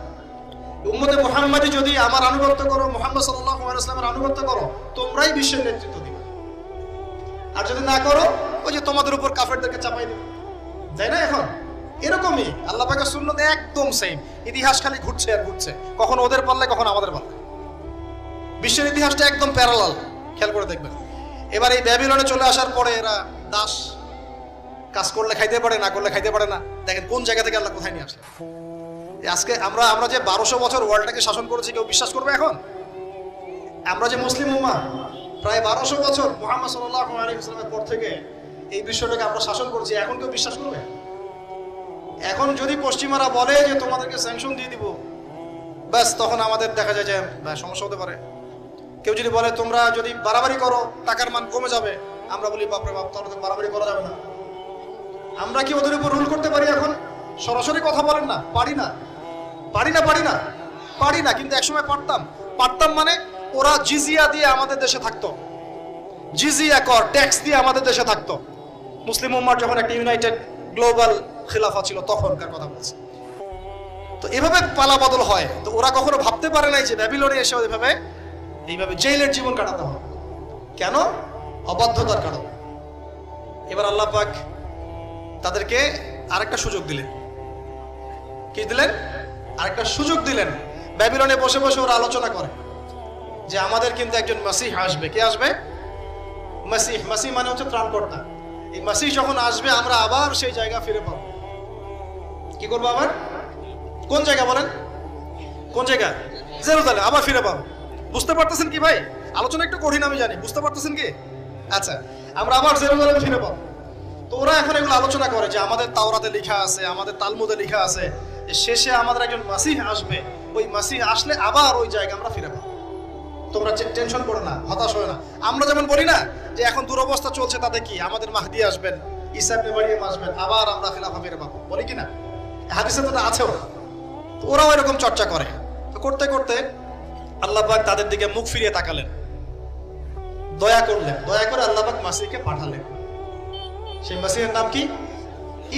উম্মতে মুহাম্মাদি যদি আমার আনুগত্য করো, মুহাম্মদ সাল্লাল্লাহু আলাইহি ওয়াসাল্লামের আনুগত্য করো, তোমরাই বিশ্বের নেতৃত্ব দিবে। আর যদি না করো, ওই যে তোমাদের উপর কাফেরদেরকে চাপাই দেবে, তাই না? এখন এরকমই আল্লাহ পাকের সুন্নাত একদম সেম। ইতিহাস খালি ঘুরছে আর ঘুরছে, কখনো ওদের পাল্লায় কখনো আমাদের পাল্লায়। বিশ্বের ইতিহাসটা একদম প্যারালাল, খেয়াল করে দেখবেন। এবার এই ব্যাবিলনে চলে আসার পরে এরা দাস, কাজ করলে খাইতে পারে, না করলে খাইতে পারে না। দেখেন কোন জায়গা থেকে আল্লাহ কোথায় নিয়ে আসলে। আজকে আমরা যে 1200 বছর ওয়ার্ল্ডটাকে শাসন করেছি, কেউ বিশ্বাস করবে এখন? আমরা যে মুসলিম উম্মাহ প্রায় 1200 বছর মুহাম্মদ সাল্লাল্লাহু আলাইহি ওয়াসাল্লামের পর থেকে এই বিশ্বটাকে আমরা শাসন করছি, এখন কেউ বিশ্বাস করবে? এখন যদি পশ্চিমারা বলে যে তোমাদেরকে স্যাংশন দিয়ে দিব, ব্যাস তখন আমাদের দেখা যায় যে সমস্যা হতে পারে। কেউ যদি বলে তোমরা যদি বাড়াবাড়ি করো টাকার মান কমে যাবে, আমরা বলি বাপরে বাপ, তাহলে তো বাড়াবাড়ি করা যাবে না। আমরা কি ওদের উপর রুল করতে পারি এখন? সরাসরি কথা বলেন না, পারি না। কিন্তু একসময় পারতাম। মানে ওরা জিজিয়া দিয়ে আমাদের দেশে থাকতো, জিজিয়া কর, ট্যাক্স দিয়ে আমাদের দেশে থাকতো। মুসলিম উম্মার যখন একটা ইউনাইটেড গ্লোবাল খিলাফা ছিল তখনকার কথা বলছি। তো এভাবে পালা বদল হয়। তো ওরা কখনো ভাবতে পারে নাই যে ব্যাবিলনে এসে এইভাবে জেলের জীবন কাটাতে হবে। কেন? অবাধ্যতার কারণ। এবার আল্লাহ পাক তাদেরকে আরেকটা সুযোগ দিলেন। কি দিলেন? আরেকটা সুযোগ দিলেন। ব্যাবিলনে বসে বসে ওরা আলোচনা করে যে আমাদের কিন্তু একজন মাসিহ আসবে। কে আসবে? মাসিহ মানে হচ্ছে ত্রাণকর্তা। এই মাসিহ যখন আসবে আমরা আবার সেই জায়গা ফিরে পাবো। কি করবো আবার? কোন জায়গা বলেন? কোন জায়গা? জেরুজালেম আবার ফিরে পাবো। বুঝতে পারতেছেন কি ভাই? আলোচনা একটু কঠিন আমি জানি, বুঝতে পারতেছেন কি? আচ্ছা, আমরা আবার জেরুজালেম ফিরে পাবো। তো ওরা এখন এগুলো আলোচনা করে যে আমাদের তাওরাতে লেখা আছে, আমাদের তালমুদে লেখা আছে যে শেষে আমাদের একজন মাসিহ আসবে, ওই মাসিহ আসলে আবার ওই জায়গা আমরা ফিরে পাবো। তোমরা টেনশন করো না, হতাশ হয় না। আমরা যেমন বলি না যে এখন দুরবস্থা চলছে, তাতে কি আমাদের মাহদি আসবেন, ঈসা ইবনে মারইয়াম আসবেন, আবার আমরা খিলাফা ফিরে পাবো, বলি কি না? হাদিসে তো আছে। ওরাও এরকম চর্চা করে। তো করতে করতে আল্লাহ পাক তাদের দিকে মুখ ফিরিয়ে তাকালেন, দয়া করলেন। দয়া করে আল্লাহ পাক মাসিহকে পাঠালেন। সেই মাসিহের নাম কি?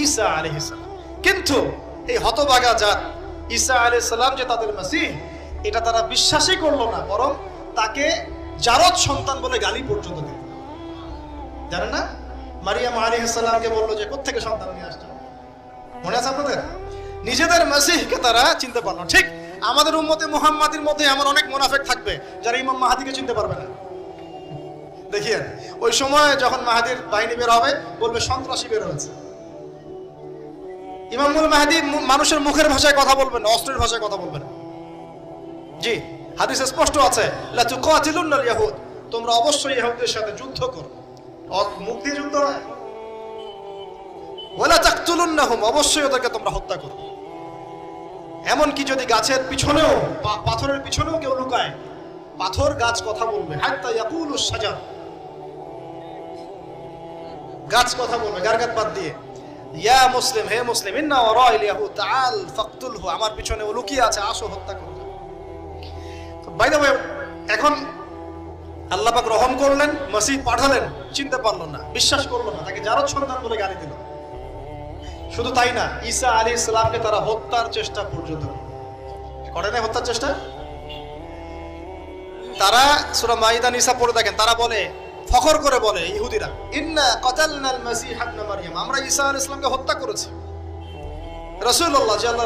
ঈসা আলাইহিস সালাম। কিন্তু এই হতভাগা জাত ঈসা আলাইহিস সালাম যে তাদের মাসিহ, এটা তারা বিশ্বাসই করলো না, বরং তাকে জারদ সন্তান বলে গালি পর্যন্ত দিল। জানেন না? মারিয়াম আলাইহিস সালামকে বললো যে কোত্থেকে সন্তান নিয়ে আসছো? মনে আছে আপনাদের? নিজেদের মাসিহকে তারা চিনতে পারলো। ঠিক আমাদের উম্মতে মুহাম্মাদির মধ্যে এমন অনেক মুনাফিক থাকবে যারা ইমাম মাহাদিকে চিনতে পারবে না। দেখিয়েন, ওই সময় যখন মাহাদির বাহিনী বের হবে বলবে সন্ত্রাসী বের হয়েছে। ইমামুল মাহদি মানুষের মুখের ভাষায় কথা বলবেন না, অস্ত্রের ভাষায় কথা বলবেন। জি, হাদিসে স্পষ্ট আছে, লা তুকাতিলুনাল ইয়াহুদ, তোমরা অবশ্যই ইহুদীদের সাথে যুদ্ধ করো। মুখ দিয়ে যুদ্ধ হয়। ওয়ালা তাকতুলুনহুম, অবশ্যই ওদেরকে তোমরা হত্যা করো। এমনকি যদি গাছের পিছনেও, পাথরের পিছনেও কেউ লুকায়, পাথর গাছ কথা বলবে। হাত্তা ইয়াকুলুস শাজার, গাছ কথা বলবে গারগাত বাদ দিয়ে। ইয়া মুসলিম, হে মুসলিম, ইন্না ওয়ারাইল ইয়াহুদ তাআল ফাকতুলহু, আমার পিছনে ও লুকিয়ে আছে, আসো হত্যা করো। বাই দ্য ওয়ে, এখন আল্লাহ পাক রহম করলেন, মাসিহ পাঠালেন, চিনতে পারলো না, বিশ্বাস করলো না, তাকে জারদ সন্তান বলে গালি দিল। শুধু তাই না, ঈসা আলাইহিস সালামকে তারা হত্যার চেষ্টা পর্যন্ত করে না। হত্যার চেষ্টা তারা সূরা মাইদা নিসা পড়ে দেখেন, তারা বলে, ফখর করে বলে ইহুদিরা, ইন্না কাতালনাল মাসিহ ইবনে মারইয়াম, আমরা ঈসা আলাইহিস সালামকে হত্যা করেছি। রাসূলুল্লাহ